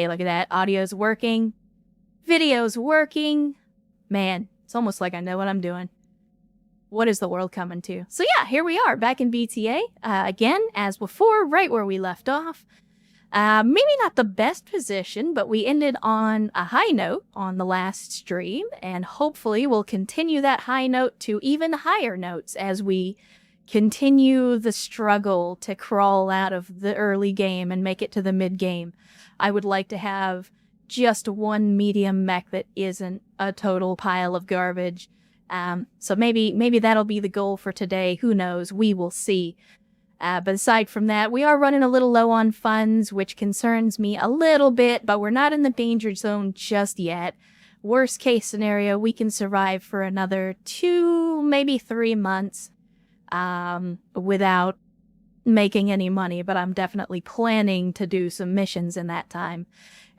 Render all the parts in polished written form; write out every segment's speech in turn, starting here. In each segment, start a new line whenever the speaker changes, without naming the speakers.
Hey, look at that. Audio's working. Video's working. Man, it's almost like I know what I'm doing. What is the world coming to? So yeah, here we are back in BTA. Again, as before, right where we left off. Maybe not the best position, but we ended on a high note on the last stream, and hopefully we'll continue that high note to even higher notes as we continue the struggle to crawl out of the early game and make it to the mid game. I would like to have just one medium mech that isn't a total pile of garbage. So maybe that'll be the goal for today. Who knows? We will see. But aside from that, we are running a little low on funds, which concerns me a little bit, but we're not in the danger zone just yet. Worst case scenario, we can survive for another 2, maybe 3 months without making any money, but I'm definitely planning to do some missions in that time.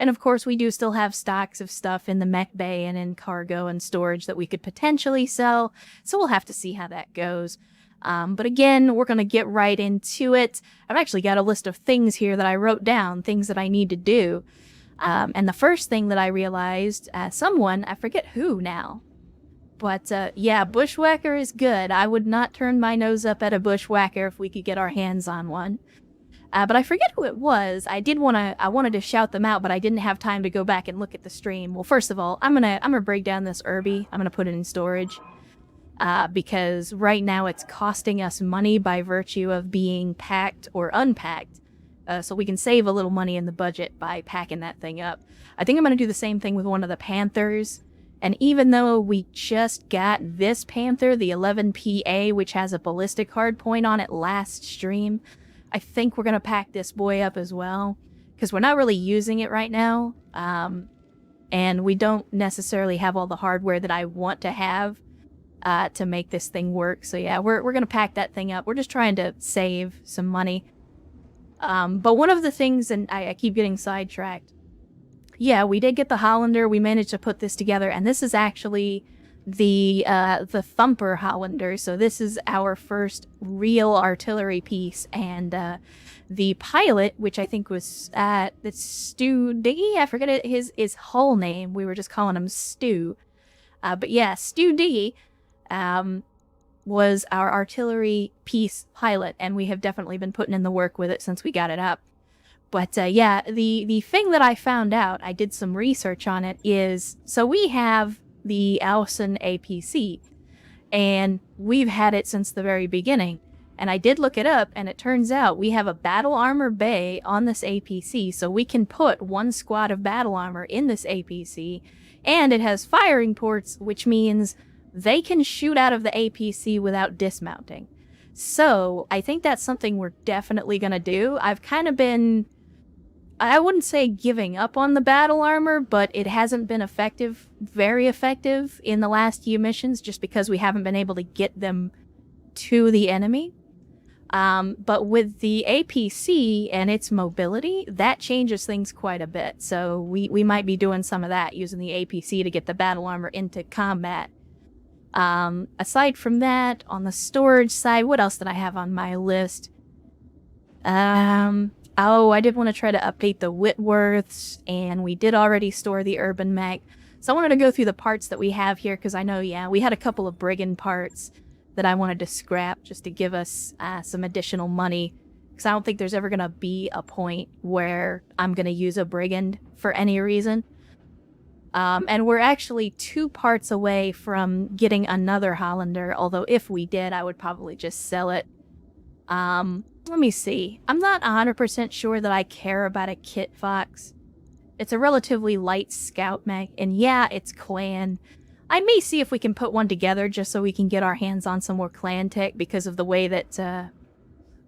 And of course, we do still have stocks of stuff in the mech bay and in cargo and storage that we could potentially sell, so we'll have to see how that goes. But again, we're going to get right into it. I've actually got a list of things here that I wrote down, things that I need to do. And the first thing that I realized, someone, I forget who now, but yeah, bushwhacker is good. I would not turn my nose up at a bushwhacker if we could get our hands on one. But I forget who it was. I wanted to shout them out, but I didn't have time to go back and look at the stream. Well, first of all, I'm gonna break down this Irby. I'm gonna put it in storage. Because right now it's costing us money by virtue of being packed or unpacked. So we can save a little money in the budget by packing that thing up. I think I'm going to do the same thing with one of the Panthers. And even though we just got this Panther, the 11PA, which has a ballistic hardpoint on it last stream, I think we're going to pack this boy up as well. Because we're not really using it right now. And we don't necessarily have all the hardware that I want to have to make this thing work. So yeah, we're going to pack that thing up. We're just trying to save some money. But one of the things, and I keep getting sidetracked. Yeah, we did get the Hollander. We managed to put this together, and this is actually the Thumper Hollander. So this is our first real artillery piece, and the pilot, which I think was it's Stu D. I forget his whole name. We were just calling him Stu. But yeah, Stu D. Was our artillery piece pilot, and we have definitely been putting in the work with it since we got it up. But yeah, the thing that I found out, I did some research on it, is, so we have the Alcyon APC, and we've had it since the very beginning. And I did look it up, and it turns out we have a battle armor bay on this APC, so we can put one squad of battle armor in this APC, and it has firing ports, which means they can shoot out of the APC without dismounting. So I think that's something we're definitely going to do. I've kind of been, I wouldn't say giving up on the battle armor, but it hasn't been effective, very effective in the last few missions, just because we haven't been able to get them to the enemy. But with the APC and its mobility, that changes things quite a bit. So we might be doing some of that, using the APC to get the battle armor into combat. Aside from that, on the storage side, what else did I have on my list? Oh, I did want to try to update the Whitworths, and we did already store the Urban Mech. So I wanted to go through the parts that we have here, because I know, yeah, we had a couple of Brigand parts that I wanted to scrap just to give us some additional money, because I don't think there's ever going to be a point where I'm going to use a Brigand for any reason. And we're actually 2 parts away from getting another Hollander, although if we did, I would probably just sell it. Let me see. I'm not 100% sure that I care about a Kit Fox. It's a relatively light scout mech, and yeah, it's clan. I may see if we can put one together just so we can get our hands on some more clan tech because of the way that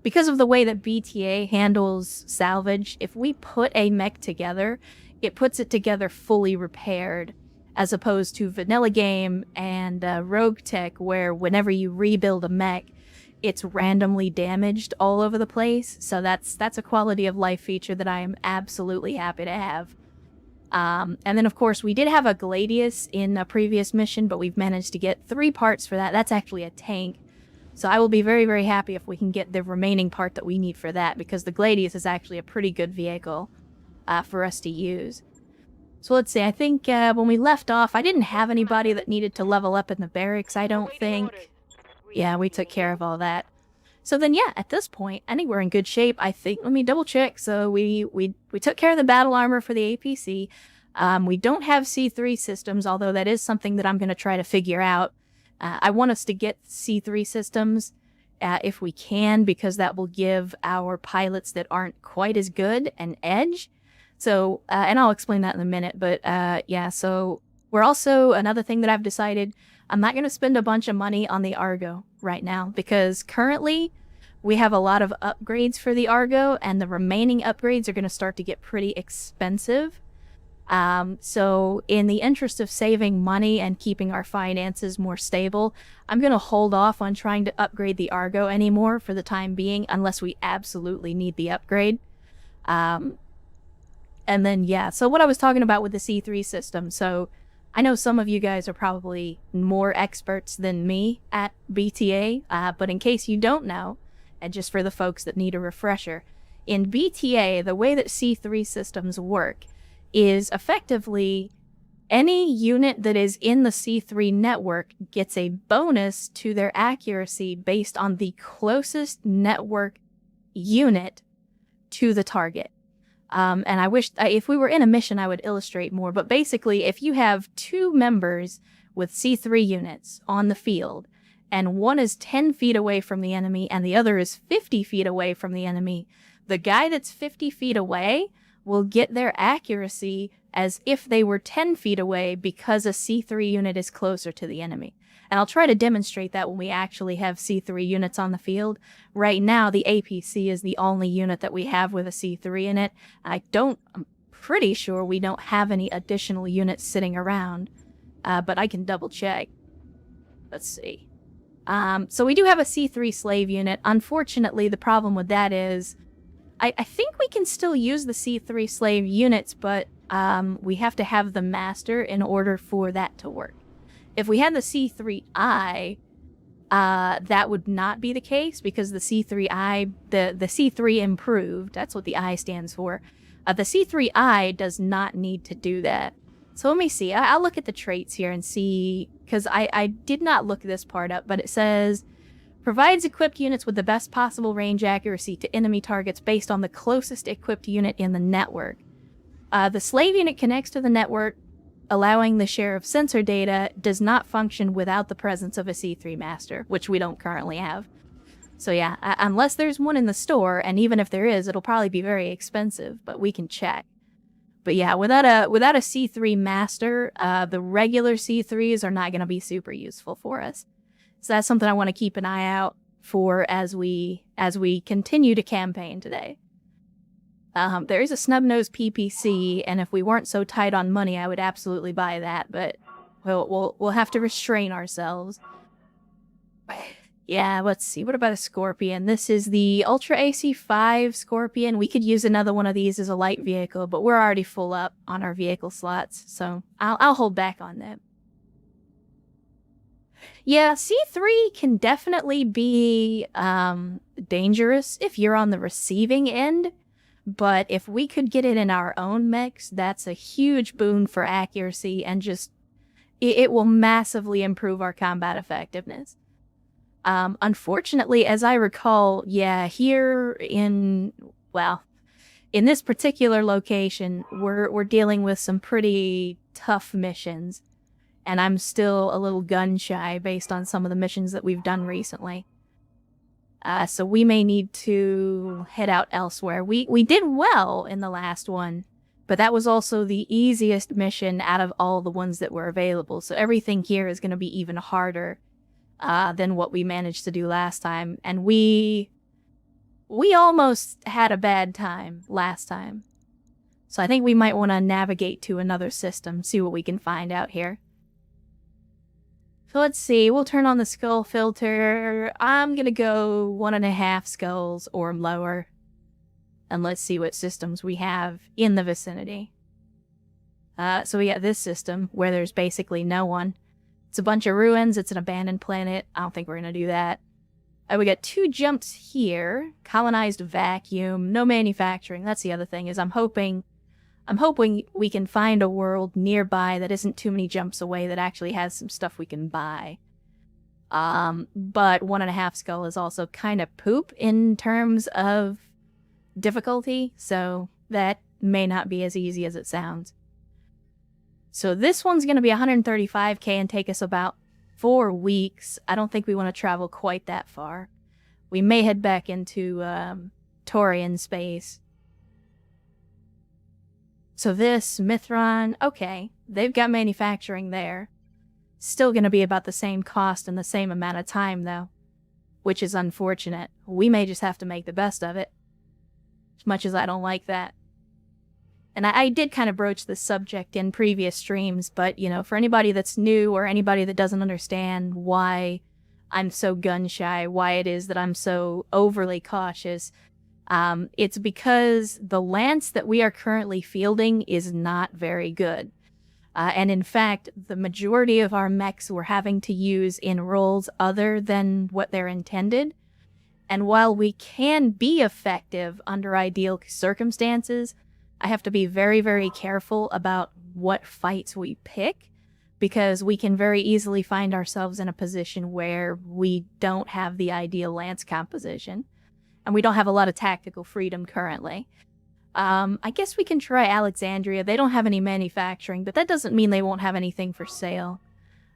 BTA handles salvage. If we put a mech together, it puts it together fully repaired, as opposed to vanilla game and rogue tech, where whenever you rebuild a mech, it's randomly damaged all over the place. So that's a quality of life feature that I am absolutely happy to have. And then of course we did have a Gladius in a previous mission, but we've managed to get 3 parts for that. That's actually a tank. So I will be very, very happy if we can get the remaining part that we need for that, because the Gladius is actually a pretty good vehicle. for us to use. So let's see, I think when we left off, I didn't have anybody that needed to level up in the barracks, I don't think. Yeah, we took care of all that. So then, yeah, at this point, I think we're in good shape. I think, let me double check. So we took care of the battle armor for the APC. We don't have C3 systems, although that is something that I'm going to try to figure out. I want us to get C3 systems if we can, because that will give our pilots that aren't quite as good an edge. So, and I'll explain that in a minute, but yeah, so we're also, another thing that I've decided, I'm not going to spend a bunch of money on the Argo right now, because currently we have a lot of upgrades for the Argo, and the remaining upgrades are going to start to get pretty expensive. So in the interest of saving money and keeping our finances more stable, I'm going to hold off on trying to upgrade the Argo anymore for the time being, unless we absolutely need the upgrade. And then, yeah, so what I was talking about with the C3 system, so I know some of you guys are probably more experts than me at BTA, but in case you don't know, and just for the folks that need a refresher, in BTA, the way that C3 systems work is effectively any unit that is in the C3 network gets a bonus to their accuracy based on the closest network unit to the target. And I wish, if we were in a mission, I would illustrate more. But basically, if you have two members with C3 units on the field, and one is 10 feet away from the enemy, and the other is 50 feet away from the enemy, the guy that's 50 feet away will get their accuracy as if they were 10 feet away, because a C3 unit is closer to the enemy. And I'll try to demonstrate that when we actually have C3 units on the field. Right now, the APC is the only unit that we have with a C3 in it. I'm pretty sure we don't have any additional units sitting around, but I can double check. Let's see. So we do have a C3 slave unit. Unfortunately, the problem with that is, I think we can still use the C3 slave units, but we have to have the master in order for that to work. If we had the C3I, that would not be the case, because the C3I, the C3 improved, that's what the I stands for. The C3I does not need to do that. So let me see, I'll look at the traits here and see, because I did not look this part up, but it says, provides equipped units with the best possible range accuracy to enemy targets based on the closest equipped unit in the network. The slave unit connects to the network, allowing the share of sensor data, does not function without the presence of a C3 master, which we don't currently have. So yeah, unless there's one in the store, and even if there is, it'll probably be very expensive, but we can check. But yeah, without a C3 master, the regular C3s are not going to be super useful for us. So that's something I want to keep an eye out for as we continue to campaign today. There is a snub-nosed PPC, and if we weren't so tight on money, I would absolutely buy that, but we'll have to restrain ourselves. Yeah, let's see. What about a Scorpion? This is the Ultra AC5 Scorpion. We could use another one of these as a light vehicle, but we're already full up on our vehicle slots, so I'll hold back on that. Yeah, C3 can definitely be dangerous if you're on the receiving end. But if we could get it in our own mechs, that's a huge boon for accuracy, and just, it will massively improve our combat effectiveness. Unfortunately, as I recall, yeah, here in this particular location, we're dealing with some pretty tough missions, and I'm still a little gun shy based on some of the missions that we've done recently. So we may need to head out elsewhere. We did well in the last one, but that was also the easiest mission out of all the ones that were available. So everything here is going to be even harder than what we managed to do last time. And we almost had a bad time last time. So I think we might want to navigate to another system, see what we can find out here. So let's see, we'll turn on the skull filter. I'm gonna go 1.5 skulls or lower. And let's see what systems we have in the vicinity. So we got this system, where there's basically no one. It's a bunch of ruins, it's an abandoned planet. I don't think we're gonna do that. We got 2 jumps here. Colonized vacuum, no manufacturing. That's the other thing, is I'm hoping I'm hoping we can find a world nearby that isn't too many jumps away that actually has some stuff we can buy. But 1.5 skull is also kind of poop in terms of difficulty, so that may not be as easy as it sounds. So this one's going to be 135k and take us about 4 weeks. I don't think we want to travel quite that far. We may head back into Taurian space. So this, Mithron, okay, they've got manufacturing there. Still going to be about the same cost and the same amount of time, though, which is unfortunate. We may just have to make the best of it, as much as I don't like that. And I did kind of broach this subject in previous streams, but, you know, for anybody that's new or anybody that doesn't understand why I'm so gun-shy, why it is that I'm so overly cautious, it's because the lance that we are currently fielding is not very good. And in fact, the majority of our mechs we're having to use in roles other than what they're intended. And while we can be effective under ideal circumstances, I have to be very, very careful about what fights we pick, because we can very easily find ourselves in a position where we don't have the ideal lance composition, and we don't have a lot of tactical freedom currently. I guess we can try Alexandria. They don't have any manufacturing, but that doesn't mean they won't have anything for sale.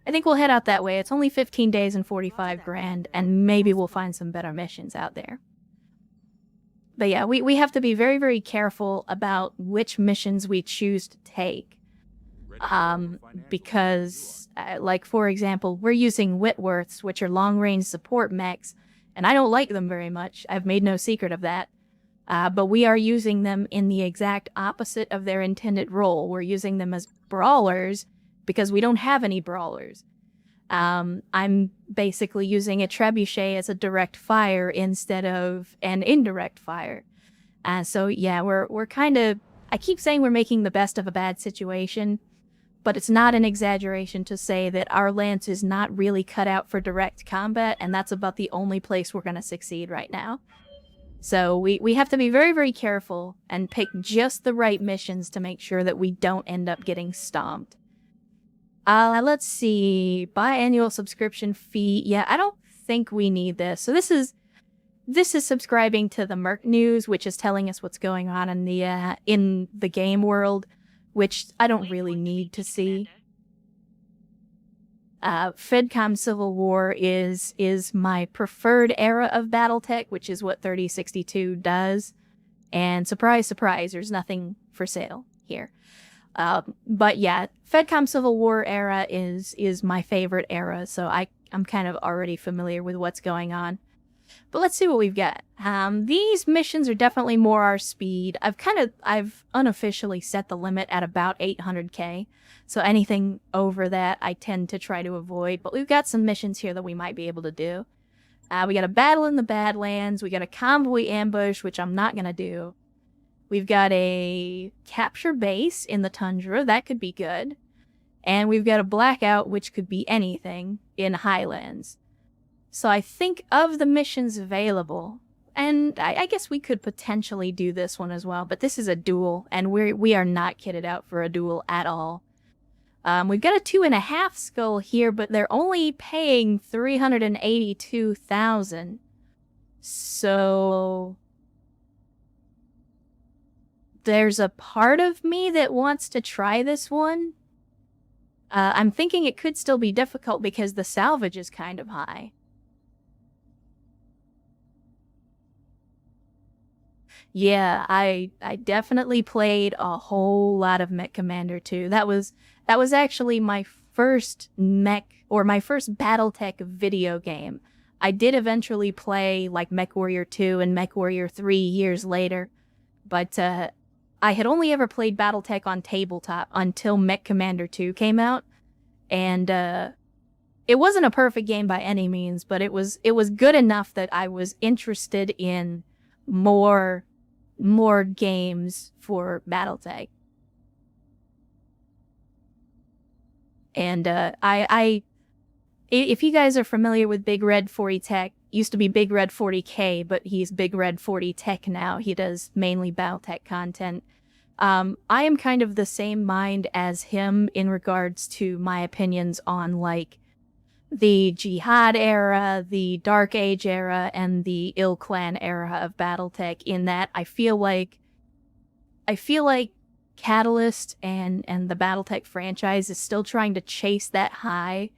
I think we'll head out that way. It's only 15 days and 45 grand, and maybe we'll find some better missions out there. But yeah, we have to be very, very careful about which missions we choose to take. Because, like, for example, we're using Whitworths, which are long-range support mechs, and I don't like them very much. I've made no secret of that. But we are using them in the exact opposite of their intended role. We're using them as brawlers because we don't have any brawlers. I'm basically using a trebuchet as a direct fire instead of an indirect fire. So yeah, we're kind of, I keep saying we're making the best of a bad situation, but it's not an exaggeration to say that our lance is not really cut out for direct combat, and that's about the only place we're going to succeed right now. So we have to be very, very careful and pick just the right missions to make sure that we don't end up getting stomped. Let's see. Biannual subscription fee. Yeah, I don't think we need this. So this is subscribing to the Merc News, which is telling us what's going on in the game world, which I don't really need to see. FedCom Civil War is my preferred era of BattleTech, which is what 3062 does. And surprise, surprise, there's nothing for sale here. But yeah, FedCom Civil War era is my favorite era, so I'm kind of already familiar with what's going on. But let's see what we've got. These missions are definitely more our speed. I've unofficially set the limit at about 800k, so anything over that I tend to try to avoid, but we've got some missions here that we might be able to do. We got a battle in the Badlands, we got a convoy ambush, which I'm not gonna do. We've got a capture base in the tundra, that could be good. And we've got a blackout, which could be anything, in Highlands. So I think of the missions available, and I guess we could potentially do this one as well, but this is a duel, and we are not kitted out for a duel at all. We've got a 2.5 skull here, but they're only paying 382,000. So there's a part of me that wants to try this one. I'm thinking it could still be difficult because the salvage is kind of high. Yeah, I definitely played a whole lot of Mech Commander 2. That was actually my first mech, or my first BattleTech video game. I did eventually play like Mech Warrior 2 and Mech Warrior 3 years later, but I had only ever played BattleTech on tabletop until Mech Commander 2 came out, and it wasn't a perfect game by any means, but it was good enough that I was interested in more games for BattleTech. And if you guys are familiar with Big Red 40 Tech, used to be Big Red 40K, but he's Big Red 40 Tech now. He does mainly BattleTech content. I am kind of the same mind as him in regards to my opinions on, like, the Jihad era, the Dark Age era, and the Ill Clan era of BattleTech, in that I feel like Catalyst and the BattleTech franchise is still trying to chase that high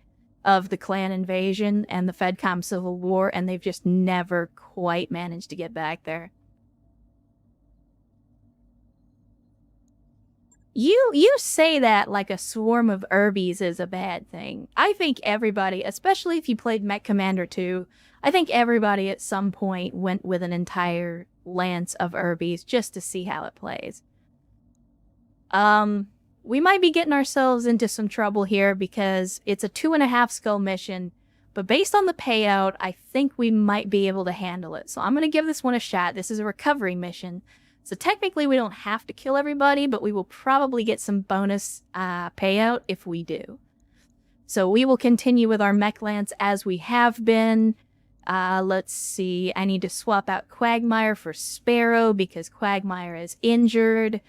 of the clan invasion and the FedCom Civil War, and they've just never quite managed to get back there. You say that like a swarm of Urbies is a bad thing. I think everybody, especially if you played Mech Commander 2, I think everybody at some point went with an entire lance of Urbies just to see how it plays. We might be getting ourselves into some trouble here because it's a 2.5 skull mission, but based on the payout, I think we might be able to handle it. So I'm going to give this one a shot. This is a recovery mission. So technically we don't have to kill everybody, but we will probably get some bonus payout if we do. So we will continue with our mech lance as we have been. Let's see. I need to swap out Quagmire for Sparrow because Quagmire is injured.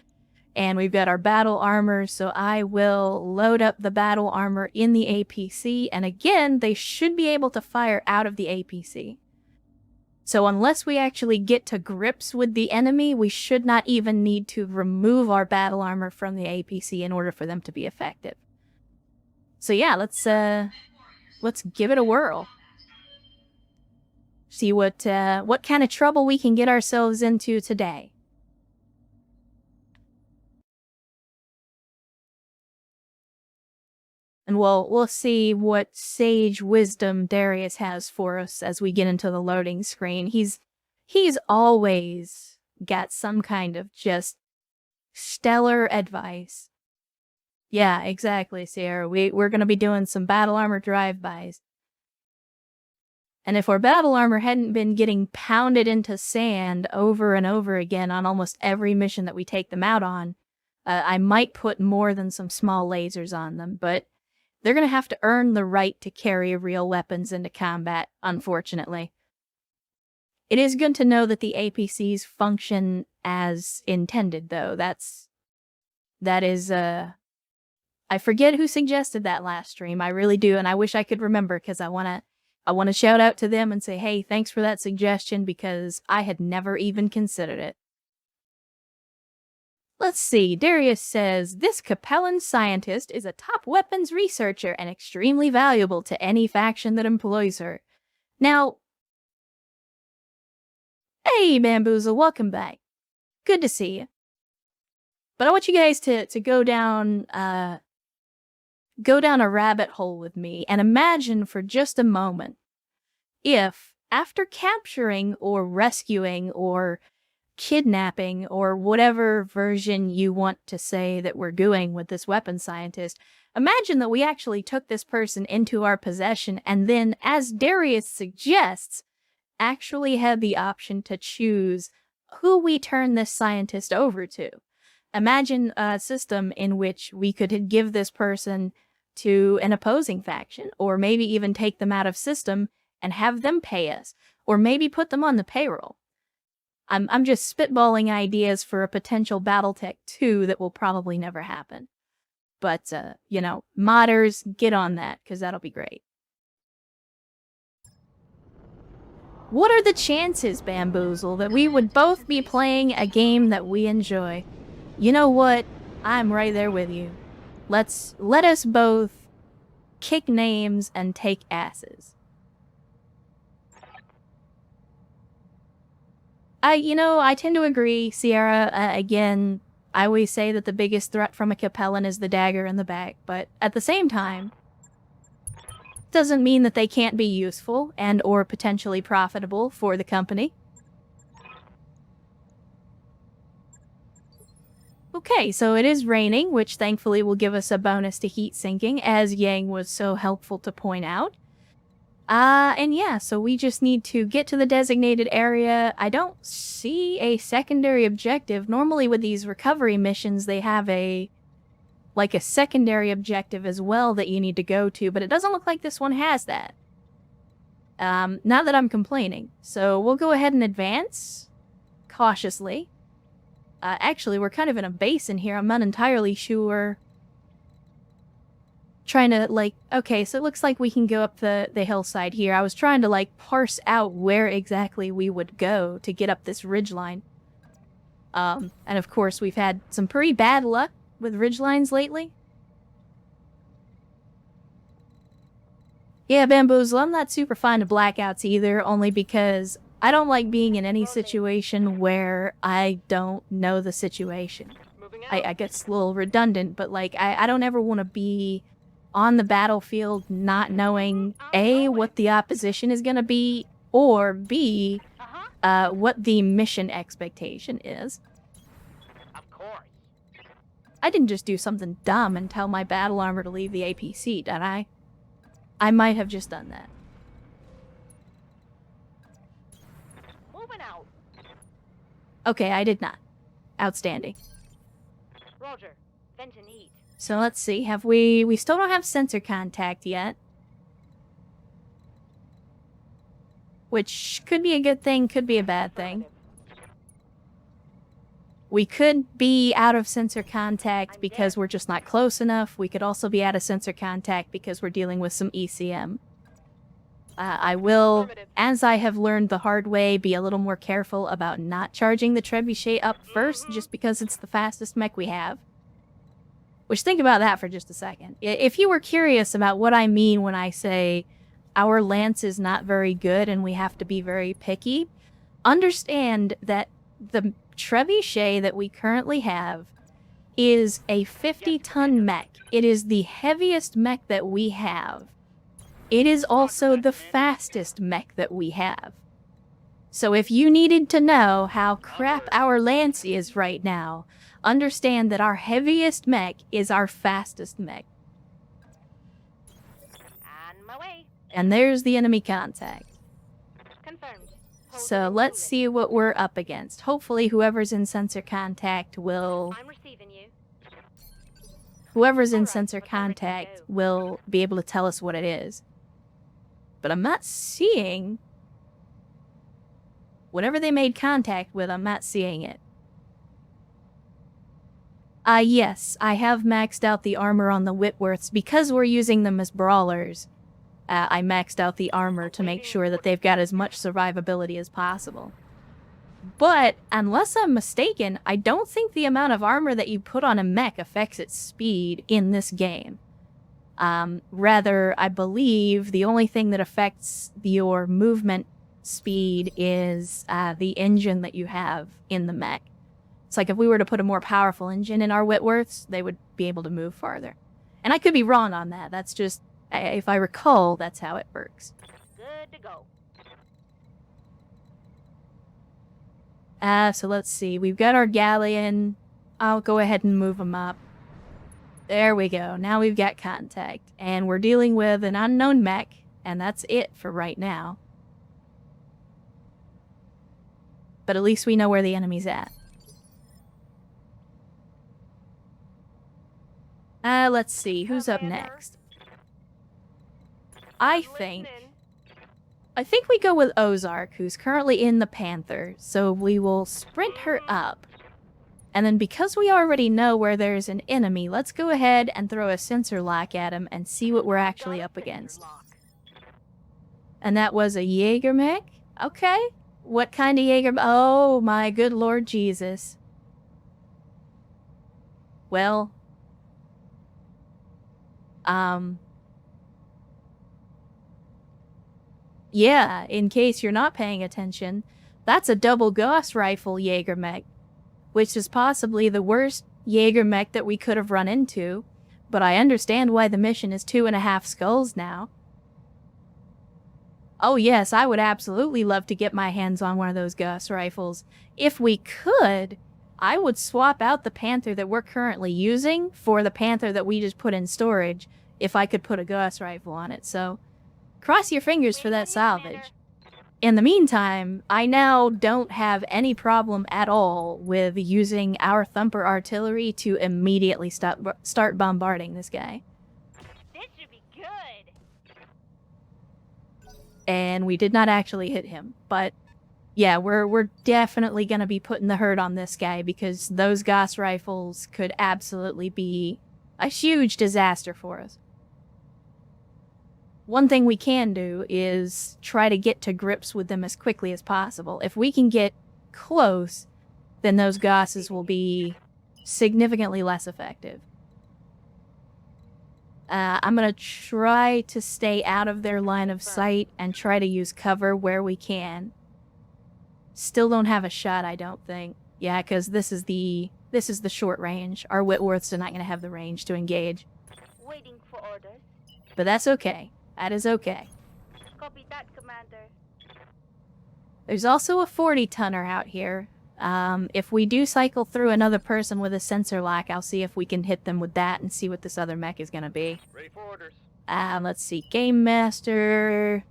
And we've got our battle armor, so I will load up the battle armor in the APC. And again, they should be able to fire out of the APC. So unless we actually get to grips with the enemy, we should not even need to remove our battle armor from the APC in order for them to be effective. So yeah, let's give it a whirl. See what kind of trouble we can get ourselves into today. And we'll see what sage wisdom Darius has for us as we get into the loading screen. He's always got some kind of just stellar advice. Yeah, exactly, Sierra. We're going to be doing some battle armor drive-bys. And if our battle armor hadn't been getting pounded into sand over and over again on almost every mission that we take them out on, I might put more than some small lasers on them, but they're going to have to earn the right to carry real weapons into combat, unfortunately. It is good to know that the APCs function as intended, though. That is, I forget who suggested that last stream. I really do, and I wish I could remember, because I want to shout out to them and say, hey, thanks for that suggestion, because I had never even considered it. Let's see, Darius says, this Capellan scientist is a top weapons researcher and extremely valuable to any faction that employs her. Now, hey Bamboozle, welcome back. Good to see you. But I want you guys to go down a rabbit hole with me and imagine for just a moment if, after capturing or rescuing or kidnapping or whatever version you want to say that we're doing with this weapon scientist, imagine that we actually took this person into our possession and then, as Darius suggests, actually had the option to choose who we turn this scientist over to. Imagine a system in which we could give this person to an opposing faction, or maybe even take them out of system and have them pay us, or maybe put them on the payroll. I'm just spitballing ideas for a potential BattleTech 2 that will probably never happen. But, you know, modders, get on that, because that'll be great. What are the chances, Bamboozle, that we would both be playing a game that we enjoy? You know what? I'm right there with you. Let us both kick names and take asses. I tend to agree, Sierra. Again, I always say that the biggest threat from a Capellan is the dagger in the back, but at the same time, doesn't mean that they can't be useful and or potentially profitable for the company. Okay, so it is raining, which thankfully will give us a bonus to heat sinking, as Yang was so helpful to point out. And yeah, so we just need to get to the designated area. I don't see a secondary objective. Normally with these recovery missions, they have a secondary objective as well that you need to go to, but it doesn't look like this one has that. Not that I'm complaining. So we'll go ahead and advance cautiously. Actually, we're kind of in a basin here. I'm not entirely sure. Trying to, like, okay, so it looks like we can go up the hillside here. I was trying to, like, parse out where exactly we would go to get up this ridgeline. And of course, we've had some pretty bad luck with ridgelines lately. Yeah, Bamboozle, I'm not super fond of blackouts either, only because I don't like being in any situation where I don't know the situation. I guess a little redundant, but, like, I don't ever want to be on the battlefield not knowing, A, what the opposition is going to be, or B, what the mission expectation is.
Of course.
I didn't just do something dumb and tell my battle armor to leave the APC, did I? I might have just done that.
Moving out.
Okay, I did not. Outstanding.
Roger. Fenton Heat.
So let's see, have we still don't have sensor contact yet. Which could be a good thing, could be a bad thing. We could be out of sensor contact because we're just not close enough. We could also be out of sensor contact because we're dealing with some ECM. I will, as I have learned the hard way, be a little more careful about not charging the trebuchet up first, just because it's the fastest mech we have. Which, think about that for just a second. If you were curious about what I mean when I say our lance is not very good and we have to be very picky, understand that the trebuchet that we currently have is a 50-ton mech. It is the heaviest mech that we have. It is also the fastest mech that we have. So if you needed to know how crap our lance is right now, understand that our heaviest mech is our fastest mech.
On my way.
And there's the enemy contact.
Confirmed.
So let's see what we're up against. Hopefully whoever's in sensor contact will...
I'm receiving you.
Whoever's in sensor contact will be able to tell us what it is. But I'm not seeing... Whatever they made contact with, I'm not seeing it. Yes, I have maxed out the armor on the Whitworths because we're using them as brawlers. I maxed out the armor to make sure that they've got as much survivability as possible. But, unless I'm mistaken, I don't think the amount of armor that you put on a mech affects its speed in this game. Rather, I believe the only thing that affects your movement speed is the engine that you have in the mech. It's like if we were to put a more powerful engine in our Whitworths, they would be able to move farther. And I could be wrong on that. That's just, if I recall, that's how it works.
Good to go.
So let's see. We've got our galleon. I'll go ahead and move them up. There we go. Now we've got contact. And we're dealing with an unknown mech, and that's it for right now. But at least we know where the enemy's at. Let's see. Who's up next? I think we go with Ozark, who's currently in the Panther, so we will sprint her up. And then because we already know where there's an enemy, let's go ahead and throw a sensor lock at him and see what we're actually up against. And that was a Jaeger mech? Okay. What kind of Jaeger? Oh my good Lord Jesus. Well, yeah, in case you're not paying attention, that's a double Gauss rifle Jaeger mech, which is possibly the worst Jaeger mech that we could have run into, but I understand why the mission is 2.5 skulls now. Oh yes, I would absolutely love to get my hands on one of those Gauss rifles. If we could, I would swap out the Panther that we're currently using for the Panther that we just put in storage if I could put a Gauss rifle on it, so cross your fingers for that salvage. In the meantime, I now don't have any problem at all with using our Thumper artillery to immediately start bombarding this guy.
This should be good.
And we did not actually hit him, but Yeah, we're definitely gonna be putting the hurt on this guy because those Gauss rifles could absolutely be a huge disaster for us. One thing we can do is try to get to grips with them as quickly as possible. If we can get close, then those Gausses will be significantly less effective. I'm gonna try to stay out of their line of sight and try to use cover where we can. Still don't have a shot, I don't think. Yeah, because this is the short range. Our Whitworths are not gonna have the range to engage.
Waiting for orders.
But that's okay. That is okay.
Copy that, Commander.
There's also a 40-tonner out here. If we do cycle through another person with a sensor lock, I'll see if we can hit them with that and see what this other mech is gonna be.
Ready for orders.
Let's see. Game Master.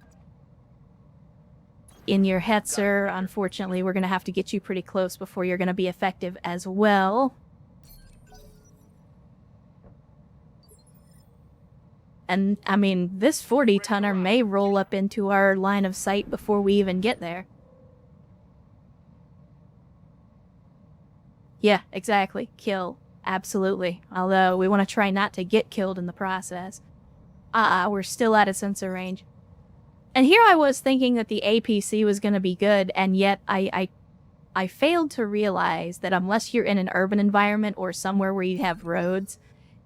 In your Hetzer, unfortunately, we're gonna have to get you pretty close before you're gonna be effective as well. And, I mean, this 40-tonner may roll up into our line of sight before we even get there. Yeah, exactly. Kill. Absolutely. Although, we want to try not to get killed in the process. We're still out of sensor range. And here I was thinking that the APC was going to be good, and yet I failed to realize that unless you're in an urban environment or somewhere where you have roads,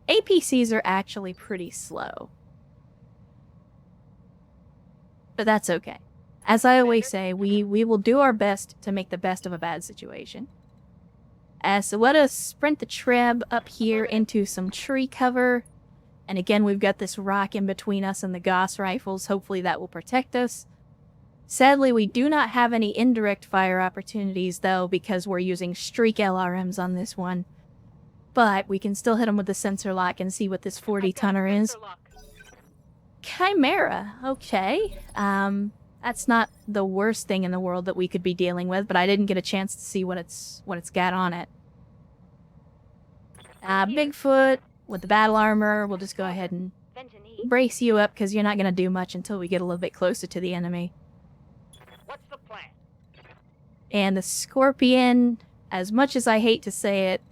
APCs are actually pretty slow. But that's okay. As I always say, we will do our best to make the best of a bad situation. So let us sprint the treb up here into some tree cover. And again, we've got this rock in between us and the Gauss rifles. Hopefully that will protect us. Sadly, we do not have any indirect fire opportunities, though, because we're using streak LRMs on this one. But we can still hit them with the sensor lock and see what this 40-tonner is. Chimera. Okay. That's not the worst thing in the world that we could be dealing with, but I didn't get a chance to see what it's got on it. Bigfoot with the battle armor. We'll just go ahead and brace you up because you're not going to do much until we get a little bit closer to the enemy.
What's the plan?
And the Scorpion, as much as I hate to say it,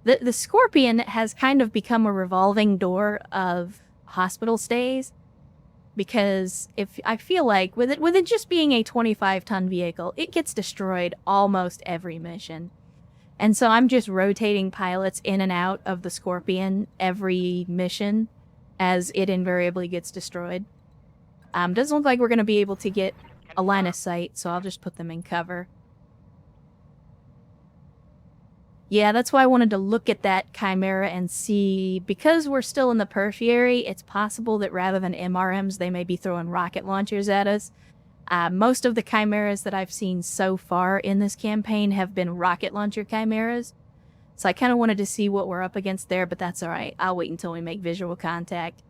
the Scorpion has kind of become a revolving door of hospital stays. Because if I feel like with it just being a 25-ton vehicle, it gets destroyed almost every mission. And so I'm just rotating pilots in and out of the Scorpion every mission as it invariably gets destroyed. Doesn't look like we're going to be able to get a line of sight, so I'll just put them in cover. Yeah, that's why I wanted to look at that Chimera and see, because we're still in the Perfiary, it's possible that rather than MRMs, they may be throwing rocket launchers at us. Most of the Chimeras that I've seen so far in this campaign have been rocket launcher Chimeras. So I kind of wanted to see what we're up against there, but that's alright. I'll wait until we make visual contact.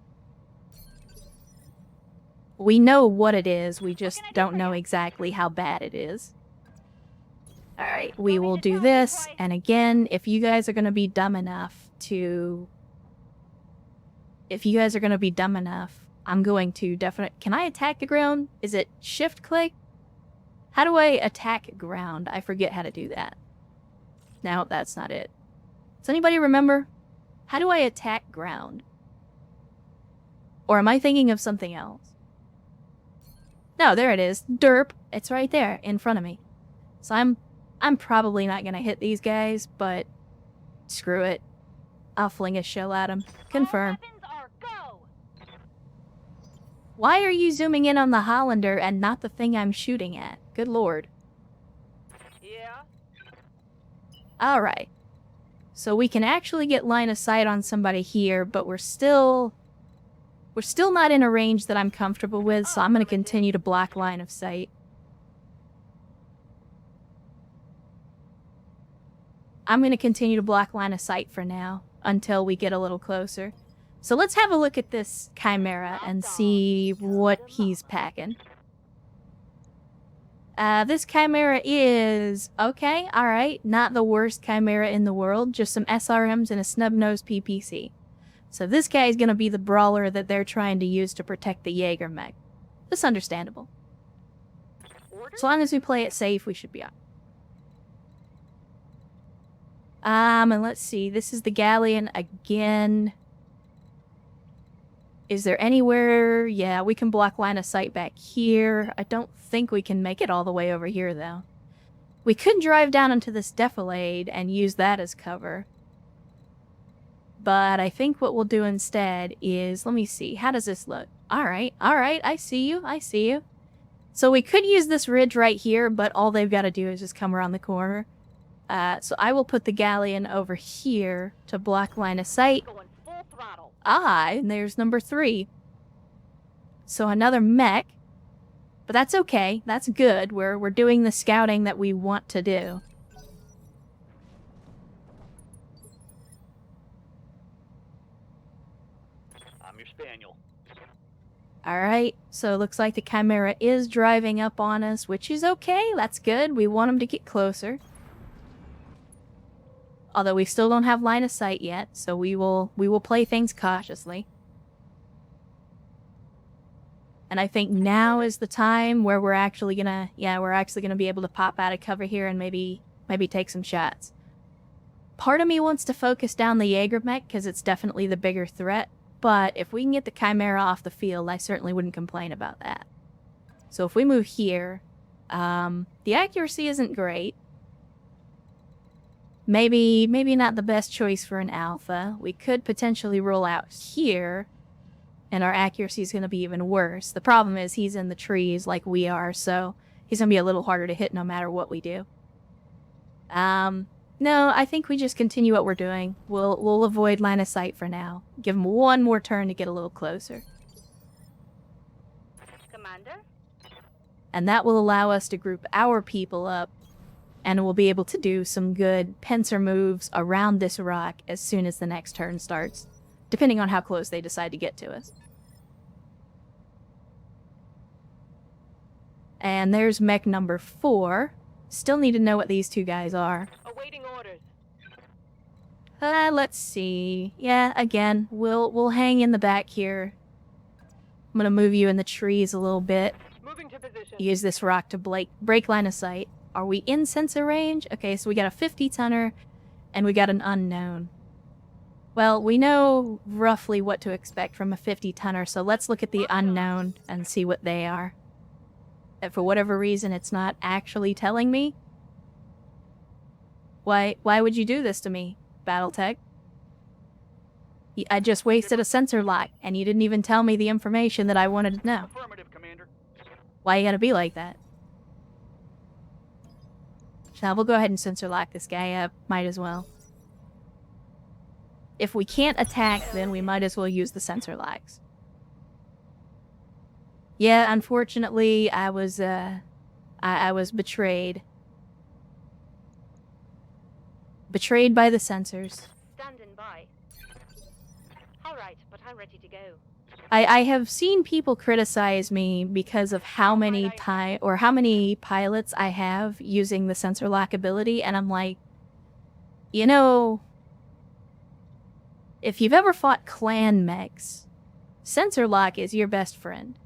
We know what it is, we just don't know exactly how bad it is. Alright, we will do this, and again, if you guys are going to be dumb enough to... I'm going to definitely... Can I attack the ground? Is it shift-click? How do I attack ground? I forget how to do that. No, that's not it. Does anybody remember? How do I attack ground? Or am I thinking of something else? No, there it is. Derp. It's right there, in front of me. So I'm probably not gonna hit these guys, but screw it. I'll fling a shell at them. Confirm. Why are you zooming in on the Hollander and not the thing I'm shooting at? Good lord.
Yeah.
Alright. So we can actually get line of sight on somebody here, but we're still not in a range that I'm comfortable with, so I'm gonna continue to block line of sight. I'm going to continue to block line of sight for now, until we get a little closer. So let's have a look at this Chimera and see what he's packing. This Chimera is... okay, alright, not the worst Chimera in the world, just some SRMs and a snub-nosed PPC. So this guy is going to be the brawler that they're trying to use to protect the Jaeger mech. That's understandable. As long as we play it safe, we should be on. And let's see. This is the galleon again. Is there anywhere? Yeah, we can block line of sight back here. I don't think we can make it all the way over here, though. We could drive down into this defilade and use that as cover. But I think what we'll do instead is, let me see. How does this look? Alright, I see you. So we could use this ridge right here, but all they've got to do is just come around the corner. So I will put the galleon over here to block line of sight.
Going full throttle.
Ah, and there's number 3. So another mech. But that's okay. That's good. We're doing the scouting that we want to do.
I'm your spaniel.
Alright, so it looks like the Chimera is driving up on us, which is okay. That's good. We want him to get closer. Although we still don't have line of sight yet, so we will play things cautiously. And I think now is the time where we're actually gonna be able to pop out of cover here and maybe take some shots. Part of me wants to focus down the Jaeger mech because it's definitely the bigger threat, but if we can get the Chimera off the field, I certainly wouldn't complain about that. So if we move here, the accuracy isn't great. Maybe not the best choice for an alpha. We could potentially roll out here, and our accuracy is going to be even worse. The problem is he's in the trees like we are, so he's going to be a little harder to hit no matter what we do. No, I think we just continue what we're doing. We'll avoid line of sight for now. Give him one more turn to get a little closer.
Commander?
And that will allow us to group our people up, and we'll be able to do some good pincer moves around this rock as soon as the next turn starts, depending on how close they decide to get to us. And there's mech number 4. Still need to know what these 2 guys are.
Awaiting orders.
Let's see. Yeah, again, we'll hang in the back here. I'm gonna move you in the trees a little bit.
Moving to position.
Use this rock to break line of sight. Are we in sensor range? Okay, so we got a 50-tonner, and we got an unknown. Well, we know roughly what to expect from a 50-tonner, so let's look at the unknown and see what they are. And for whatever reason, it's not actually telling me. Why would you do this to me, BattleTech? I just wasted a sensor lock, and you didn't even tell me the information that I wanted to know.
Affirmative, Commander.
Why you gotta be like that? Now we'll go ahead and sensor lock this guy up. Might as well. If we can't attack, then we might as well use the sensor locks. Yeah, unfortunately, I was betrayed. Betrayed by the sensors.
Standing by. Alright, but I'm ready to go.
I have seen people criticize me because of how many pilots I have using the sensor lock ability, and I'm like, you know, if you've ever fought clan mechs, sensor lock is your best friend.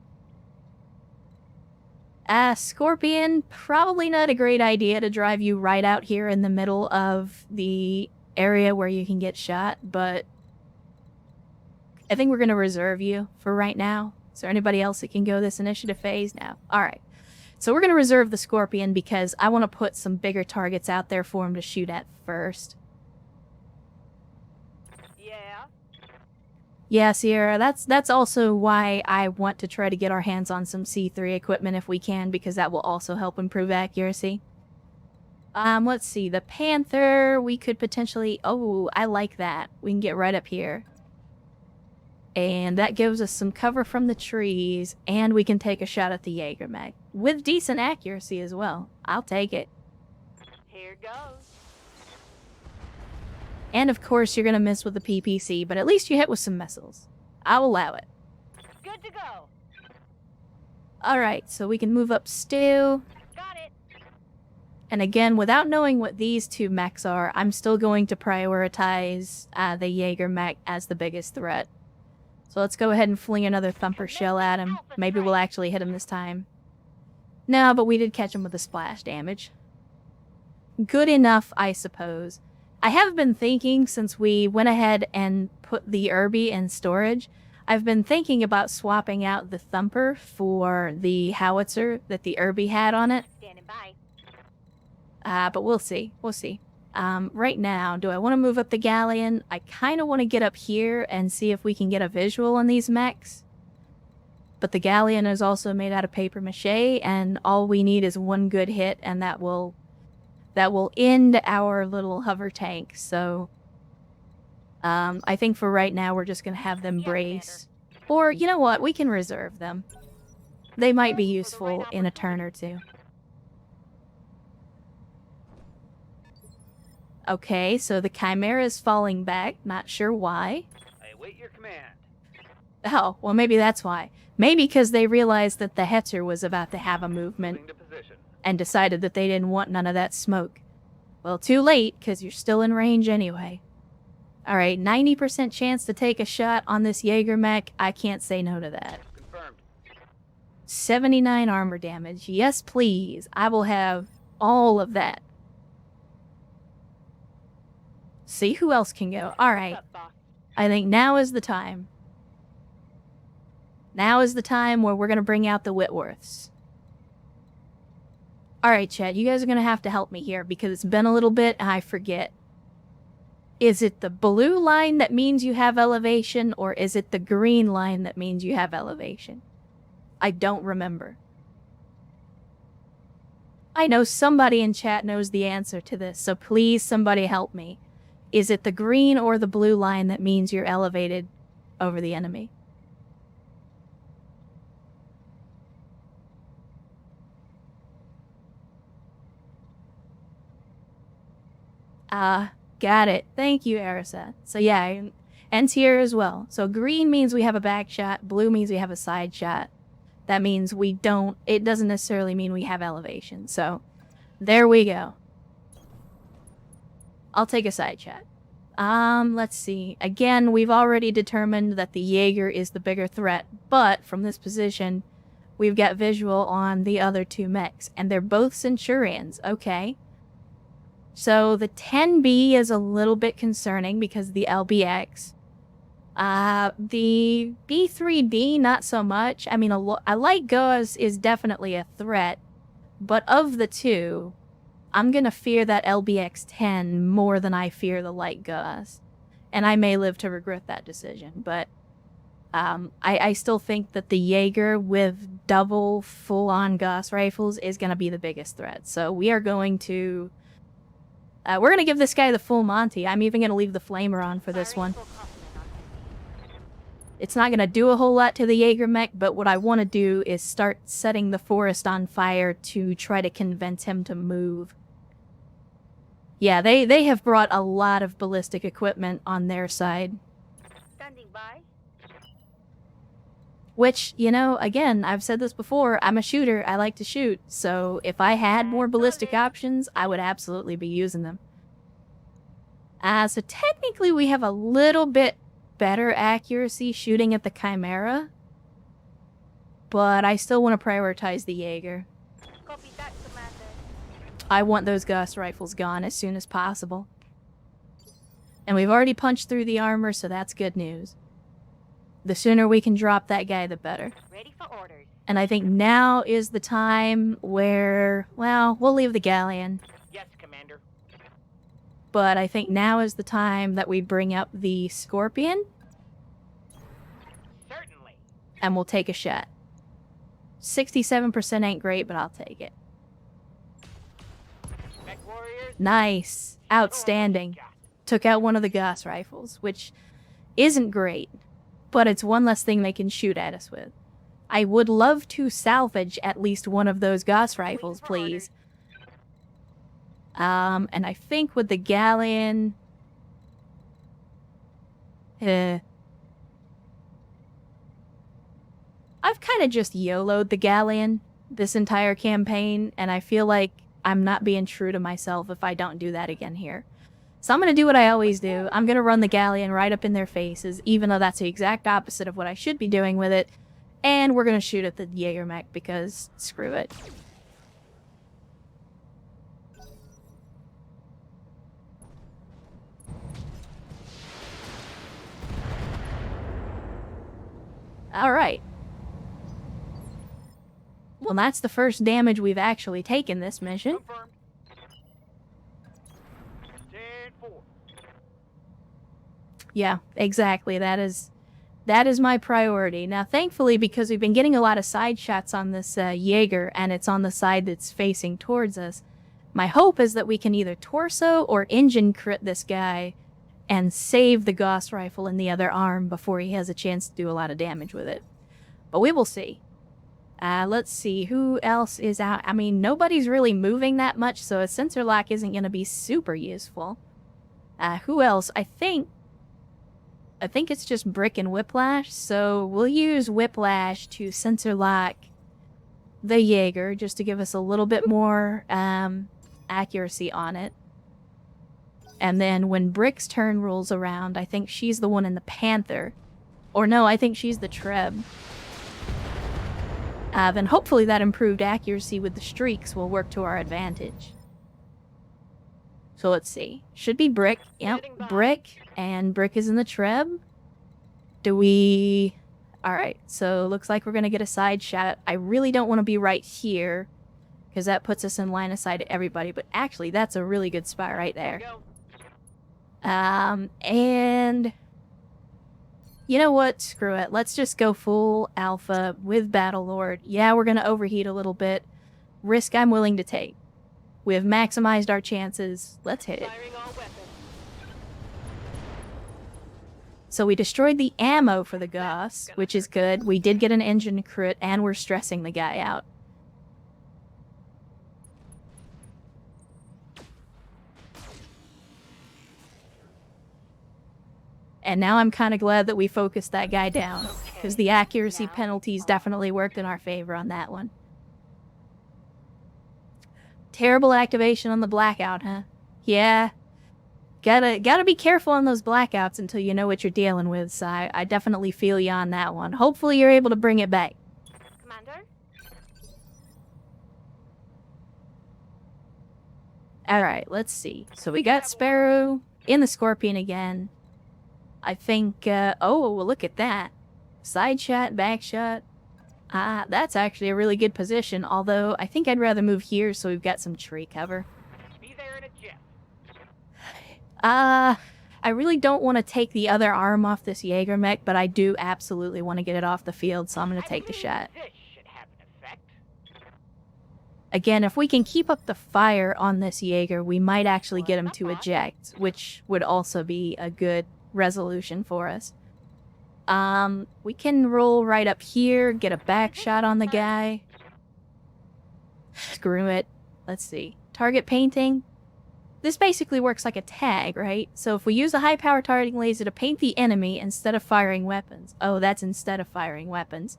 Scorpion, probably not a great idea to drive you right out here in the middle of the area where you can get shot, but I think we're going to reserve you for right now. Is there anybody else that can go this initiative phase? No. Alright. So we're going to reserve the Scorpion because I want to put some bigger targets out there for him to shoot at first.
Yeah.
Yeah, Sierra, that's also why I want to try to get our hands on some C3 equipment if we can, because that will also help improve accuracy. Let's see. The Panther, we could potentially... Oh, I like that. We can get right up here. And that gives us some cover from the trees, and we can take a shot at the Jaeger mag. With decent accuracy as well. I'll take it.
Here goes.
And of course, you're gonna miss with the PPC, but at least you hit with some missiles. I'll allow it.
Good to go.
Alright, so we can move up Stu.
Got it.
And again, without knowing what these 2 mechs are, I'm still going to prioritize the Jaeger mech as the biggest threat. So let's go ahead and fling another thumper shell at him. Maybe we'll actually hit him this time. No, but we did catch him with the splash damage. Good enough, I suppose. I have been thinking, since we went ahead and put the Irby in storage, I've been thinking about swapping out the Thumper for the howitzer that the Irby had on it.
Standing by.
But we'll see. We'll see. Right now, do I want to move up the Galleon? I kind of want to get up here and see if we can get a visual on these mechs. But the Galleon is also made out of paper mache, and all we need is one good hit, and that will end our little hover tank. So, I think for right now, we're just going to have them brace. Or, you know what? We can reserve them. They might be useful in a turn or two. Okay, so the Chimera is falling back. Not sure why.
I await your command.
Oh, well maybe that's why. Maybe because they realized that the Hetzer was about to have a movement
Moving to position.
and decided that they didn't want none of that smoke. Well, too late, because you're still in range anyway. Alright, 90% chance to take a shot on this Jaeger mech. I can't say no to that.
Confirmed.
79 armor damage. Yes, please. I will have all of that. See who else can go. Alright.
What's up, boss?
I think now is the time. Now is the time where we're going to bring out the Whitworths. Alright, chat, you guys are going to have to help me here because it's been a little bit and I forget. Is it the blue line that means you have elevation, or is it the green line that means you have elevation? I don't remember. I know somebody in chat knows the answer to this, so please somebody help me. Is it the green or the blue line that means you're elevated over the enemy? Got it. Thank you, Arisa. So yeah, and here as well. So green means we have a back shot, blue means we have a side shot. That means we don't, it doesn't necessarily mean we have elevation. So there we go. I'll take a side shot. Let's see. Again, we've already determined that the Jaeger is the bigger threat, but from this position, we've got visual on the other two mechs, and they're both Centurions. Okay. So the 10B is a little bit concerning because of the LBX. The B3D, not so much. I mean, a light Gauss is definitely a threat, but of the two, I'm gonna fear that LBX-10 more than I fear the light Gauss. And I may live to regret that decision, but I still think that the Jaeger with double full-on Gauss rifles is gonna be the biggest threat. So we are going to... we're gonna give this guy the full Monty. I'm even gonna leave the flamer on for this one. It's not gonna do a whole lot to the Jaeger mech, but what I want to do is start setting the forest on fire to try to convince him to move. Yeah, they have brought a lot of ballistic equipment on their side.
Standing by.
Which, you know, again, I've said this before, I'm a shooter, I like to shoot, so if I had more ballistic options, I would absolutely be using them. So technically we have a little bit better accuracy shooting at the Chimera, but I still want to prioritize the Jaeger.
Copy that, Commander.
I want those Gauss rifles gone as soon as possible. And we've already punched through the armor, so that's good news. The sooner we can drop that guy, the better.
Ready for orders.
And I think now is the time where, well, we'll leave the Galleon.
Yes, Commander.
But I think now is the time that we bring up the Scorpion,
Certainly.
and we'll take a shot. 67% ain't great, but I'll take it.
Mech warriors.
Nice. Outstanding. Took out one of the Gauss rifles, which isn't great, but it's one less thing they can shoot at us with. I would love to salvage at least one of those Gauss rifles, please. And I think with the Galleon... I've kind of just YOLO'd the Galleon this entire campaign, and I feel like I'm not being true to myself if I don't do that again here. So I'm going to do what I always do. I'm going to run the Galleon right up in their faces, even though that's the exact opposite of what I should be doing with it. And we're going to shoot at the Jaeger mech because screw it. Alright. Well, that's the first damage we've actually taken this mission.
Confirmed. 10-4.
Yeah, exactly. That is my priority. Now, thankfully, because we've been getting a lot of side shots on this Jaeger, and it's on the side that's facing towards us, my hope is that we can either torso or engine crit this guy and save the Gauss rifle in the other arm before he has a chance to do a lot of damage with it. But we will see. Let's see, who else is out? I mean, nobody's really moving that much, so a sensor lock isn't going to be super useful. Who else? I think it's just Brick and Whiplash, so we'll use Whiplash to sensor lock the Jaeger just to give us a little bit more accuracy on it. And then when Brick's turn rolls around, I think she's the one in the Panther. Or no, I think she's the Treb. Then hopefully that improved accuracy with the streaks will work to our advantage. So let's see. Should be Brick. Yep, Brick. And Brick is in the Treb. Do we... Alright, so looks like we're going to get a side shot. I really don't want to be right here, because that puts us in line of sight of everybody. But actually, that's a really good spot right there. And... You know what? Screw it. Let's just go full alpha with Battlelord. Yeah, we're going to overheat a little bit. Risk I'm willing to take. We have maximized our chances. Let's hit it.
Firing all weapons.
So we destroyed the ammo for the Gauss, which is good. We did get an engine crit, and we're stressing the guy out. And now I'm kind of glad that we focused that guy down, because the accuracy penalties definitely worked in our favor on that one. Terrible activation on the blackout, huh? Yeah. Gotta be careful on those blackouts until you know what you're dealing with, so I definitely feel you on that one. Hopefully you're able to bring it back.
Commander?
Alright, let's see. So we got Sparrow in the Scorpion again. I think, oh, well, look at that. Side shot, back shot. That's actually a really good position, although I think I'd rather move here so we've got some tree cover.
Be there in a jiff.
I really don't want to take the other arm off this Jaeger mech, but I do absolutely want to get it off the field, so I'm going to take the shot.
This should have an effect.
Again, if we can keep up the fire on this Jaeger, we might actually get him to eject, which would also be a good resolution for us. We can roll right up here, get a back shot on the guy. Screw it. Let's see. Target painting. This basically works like a tag, right? So if we use a high-power targeting laser to paint the enemy instead of firing weapons. Oh, that's instead of firing weapons.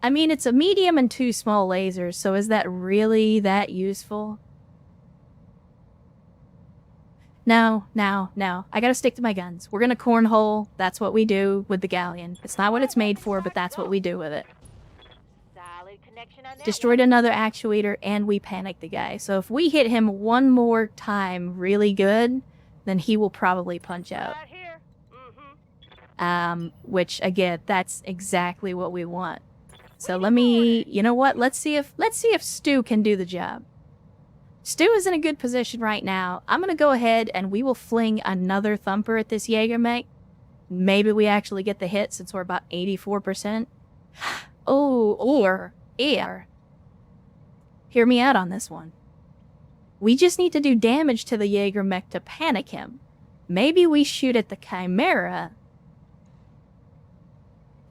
I mean, it's a medium and 2 small lasers, so is that really that useful? No. I gotta stick to my guns. We're gonna cornhole. That's what we do with the galleon. It's not what it's made for, but that's what we do with it.
Solid connection on that.
Destroyed another actuator, and we panicked the guy. So if we hit him one more time really good, then he will probably punch out.
Right here. Mm-hmm.
Which, again, that's exactly what we want. So let me... You know what? Let's see if Stu can do the job. Stu is in a good position right now. I'm going to go ahead and we will fling another thumper at this Jaeger mech. Maybe we actually get the hit since we're about 84%. Oh, or air. Hear me out on this one. We just need to do damage to the Jaeger mech to panic him. Maybe we shoot at the Chimera.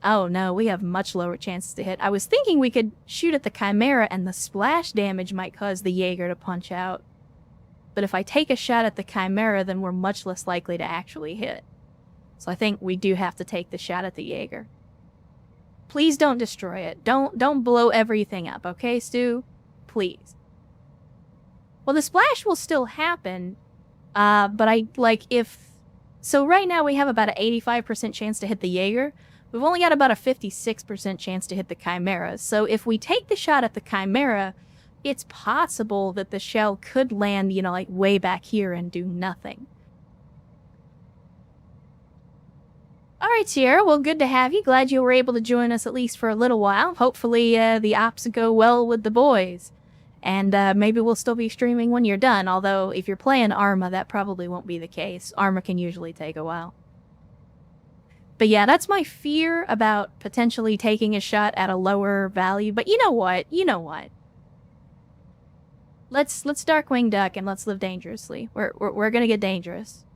Oh no, we have much lower chances to hit. I was thinking we could shoot at the Chimera and the splash damage might cause the Jaeger to punch out. But if I take a shot at the Chimera, then we're much less likely to actually hit. So I think we do have to take the shot at the Jaeger. Please don't destroy it. Don't blow everything up, okay, Stu? Please. Well, the splash will still happen, but so right now we have about an 85% chance to hit the Jaeger. We've only got about a 56% chance to hit the Chimera. So if we take the shot at the Chimera, it's possible that the shell could land, you know, like way back here and do nothing. Alright, Sierra, well, good to have you. Glad you were able to join us at least for a little while. Hopefully, the ops go well with the boys. And, maybe we'll still be streaming when you're done, although if you're playing Arma, that probably won't be the case. Arma can usually take a while. But yeah, that's my fear about potentially taking a shot at a lower value, but you know what? You know what? Let's Darkwing Duck and let's live dangerously. We're gonna get dangerous.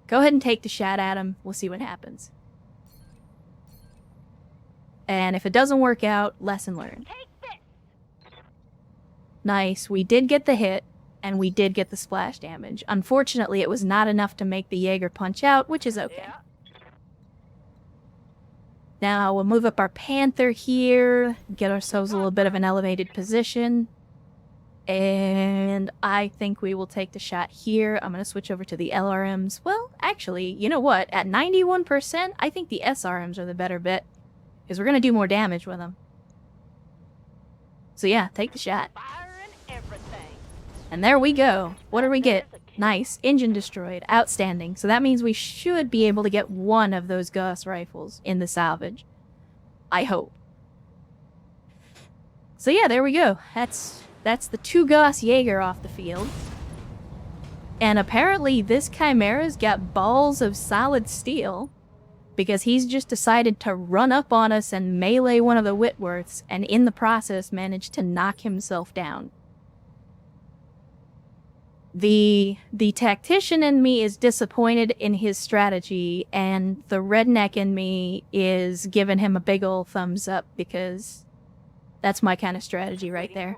Go ahead and take the shot at him. We'll see what happens. And if it doesn't work out, lesson learned. Nice. We did get the hit, and we did get the splash damage. Unfortunately, it was not enough to make the Jaeger punch out, which is okay.
Yeah.
Now, we'll move up our Panther here, get ourselves a little bit of an elevated position. And I think we will take the shot here. I'm going to switch over to the LRMs. Well, actually, you know what? At 91%, I think the SRMs are the better bet. Because we're going to do more damage with them. So yeah, take the shot.
Firing everything.
And there we go. What do we get? Nice. Engine destroyed. Outstanding. So that means we should be able to get one of those Gauss rifles in the salvage. I hope. So yeah, there we go. That's the 2 Gauss Jaeger off the field. And apparently this Chimera's got balls of solid steel, because he's just decided to run up on us and melee one of the Whitworths, and in the process managed to knock himself down. The tactician in me is disappointed in his strategy, and the redneck in me is giving him a big ol' thumbs up, because that's my kind of strategy right there.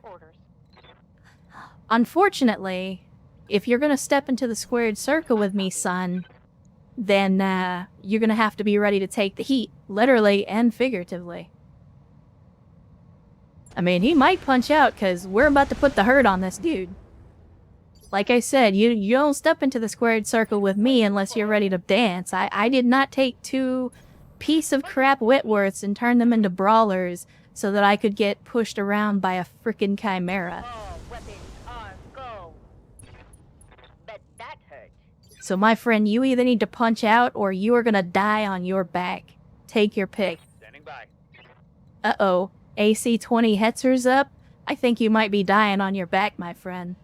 Unfortunately, if you're gonna step into the squared circle with me, son, then you're gonna have to be ready to take the heat, literally and figuratively. I mean, he might punch out, because we're about to put the hurt on this dude. Like I said, you don't step into the squared circle with me unless you're ready to dance. I did not take 2 piece of crap Whitworths and turn them into brawlers so that I could get pushed around by a frickin' Chimera.
All weapons on go. Bet that hurt.
So my friend, you either need to punch out or you are gonna die on your back. Take your pick.
Standing by.
Uh-oh. AC-20 Hetzer's up? I think you might be dying on your back, my friend.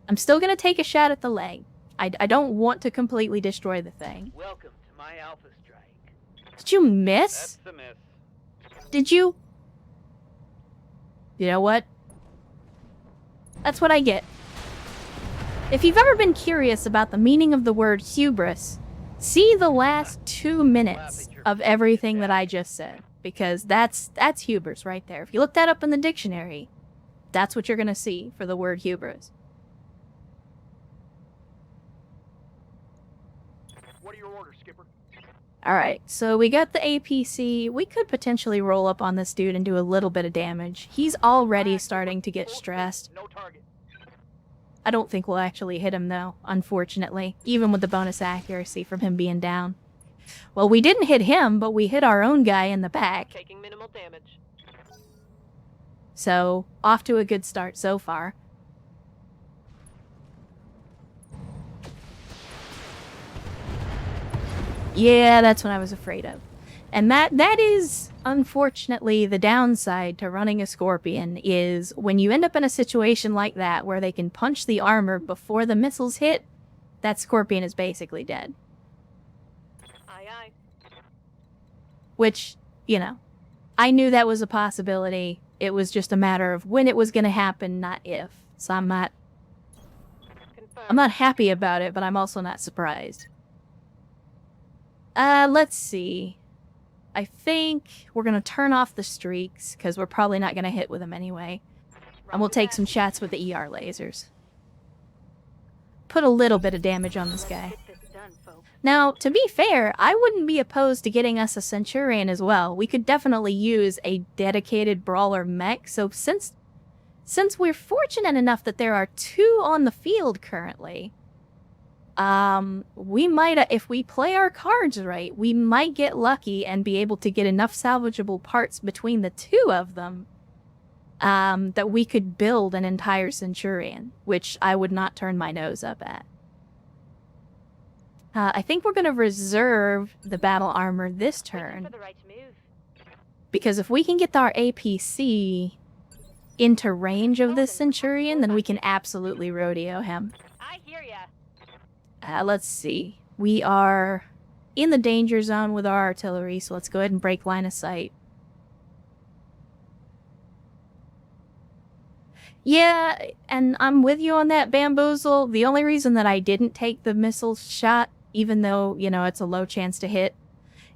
I'm still gonna take a shot at the leg. I don't want to completely destroy the thing.
Welcome to my Alpha Strike.
Did you miss?
That's a miss.
Did you? You know what? That's what I get. If you've ever been curious about the meaning of the word hubris, see the last 2 minutes of everything that I just said. Because that's hubris right there. If you look that up in the dictionary, that's what you're gonna see for the word hubris.
What are your orders, Skipper?
Alright, so we got the APC. We could potentially roll up on this dude and do a little bit of damage. He's already starting to get stressed.
No target.
I don't think we'll actually hit him, though, unfortunately, even with the bonus accuracy from him being down. Well, we didn't hit him, but we hit our own guy in the back.
Taking minimal damage.
So, off to a good start so far. Yeah, that's what I was afraid of. And that is, unfortunately, the downside to running a Scorpion, is when you end up in a situation like that where they can punch the armor before the missiles hit, that Scorpion is basically dead.
Aye, aye.
Which, you know, I knew that was a possibility. It was just a matter of when it was going to happen, not if. So I'm not happy about it, but I'm also not surprised. Let's see. I think we're gonna turn off the streaks, because we're probably not gonna hit with them anyway. And we'll take some shots with the ER lasers. Put a little bit of damage on this guy.
Get this done, folks.
Now, to be fair, I wouldn't be opposed to getting us a Centurion as well. We could definitely use a dedicated brawler mech, so since we're fortunate enough that there are 2 on the field currently, we might, if we play our cards right, we might get lucky and be able to get enough salvageable parts between the 2 of them, that we could build an entire Centurion, which I would not turn my nose up at. I think we're going to reserve the battle armor this
Waiting
turn.
for the right move.
Because if we can get our APC into range of this Centurion, then we can absolutely rodeo him.
I hear ya.
Let's see. We are in the danger zone with our artillery, so let's go ahead and break line of sight. Yeah, and I'm with you on that, Bamboozle. The only reason that I didn't take the missile shot, even though, you know, it's a low chance to hit,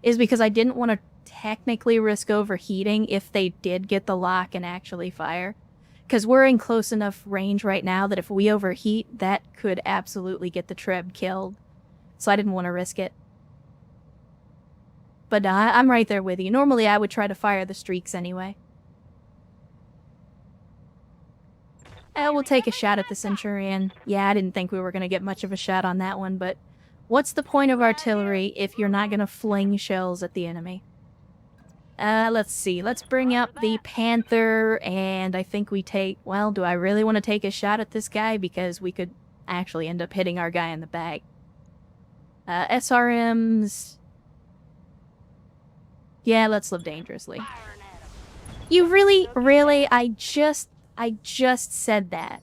is because I didn't want to technically risk overheating if they did get the lock and actually fire. Because we're in close enough range right now that if we overheat, that could absolutely get the Treb killed. So I didn't want to risk it. But I'm right there with you. Normally I would try to fire the streaks anyway. We'll take a shot at the Centurion. Yeah, I didn't think we were going to get much of a shot on that one, but what's the point of artillery if you're not going to fling shells at the enemy? Let's see. Let's bring up the Panther, and I think we take... Well, do I really want to take a shot at this guy? Because we could actually end up hitting our guy in the back. SRMs... Yeah, let's live dangerously. You really, I just said that.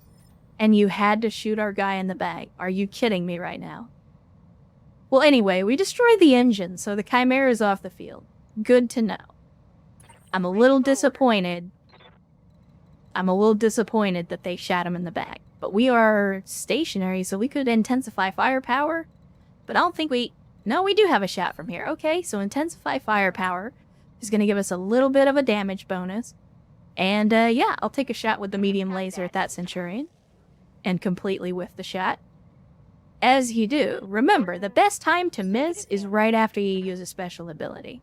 And you had to shoot our guy in the back. Are you kidding me right now? Well, anyway, we destroyed the engine, so the Chimera's off the field. Good to know. I'm a little disappointed. That they shot him in the back. But we are stationary, so we could intensify firepower. But I don't think we... No, we do have a shot from here. Okay, so intensify firepower is going to give us a little bit of a damage bonus. And, yeah, I'll take a shot with the medium laser at that Centurion. And completely whiff the shot. As you do, remember, the best time to miss is right after you use a special ability.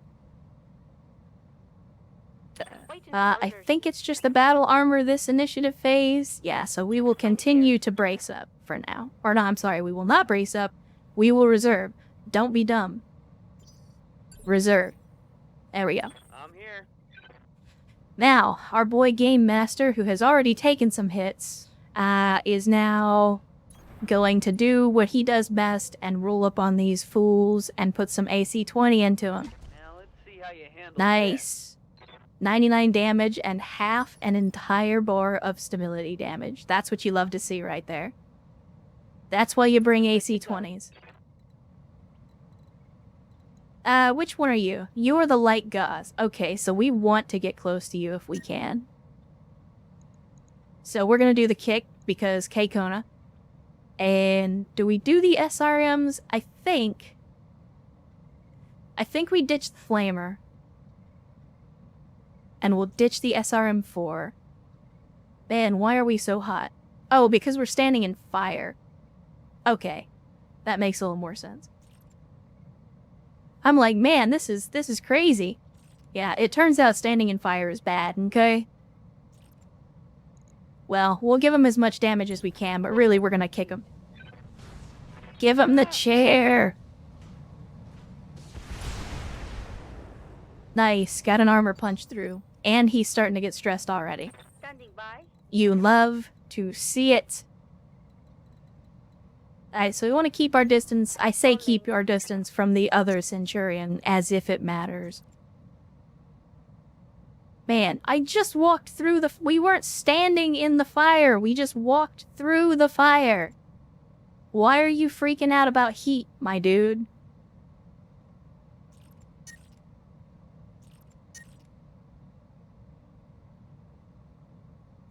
I think it's just the battle armor this initiative phase. Yeah, so we will continue to brace up for now. Or no, I'm sorry, we will not brace up. We will reserve. Don't be dumb. Reserve. There we go.
I'm here.
Now, our boy Game Master, who has already taken some hits, is now going to do what he does best and roll up on these fools and put some AC-20 into them.
Now let's see how you handle
Nice. 99 damage and half an entire bar of stability damage. That's what you love to see right there. That's why you bring AC-20s. Which one are you? You're the light gauze. Okay, so we want to get close to you if we can. So we're gonna do the kick because K-Kona. And do we do the SRMs? I think we ditch the Flamer. And we'll ditch the SRM-4. Man, why are we so hot? Oh, because we're standing in fire. Okay. That makes a little more sense. I'm like, man, this is crazy. Yeah, it turns out standing in fire is bad, okay? Well, we'll give him as much damage as we can, but really we're gonna kick him. Give him the chair! Nice, got an armor punch through. And he's starting to get stressed already.
Standing by.
You love to see it. Alright, so we want to keep our distance. I say keep our distance from the other Centurion, as if it matters. Man, I just walked through the... We weren't standing in the fire. We just walked through the fire. Why are you freaking out about heat, my dude?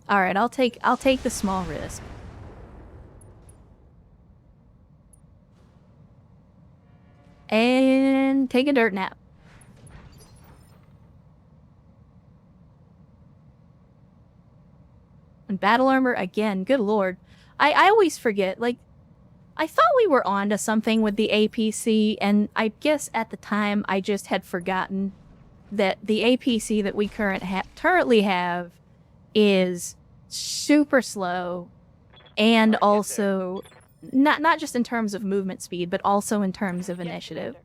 Alright, I'll take the small risk. And take a dirt nap. And battle armor again, good lord. I always forget, like, I thought we were onto something with the APC, and I guess at the time I just had forgotten that the APC that we currently have is super slow, and also not just in terms of movement speed, but also in terms of initiative.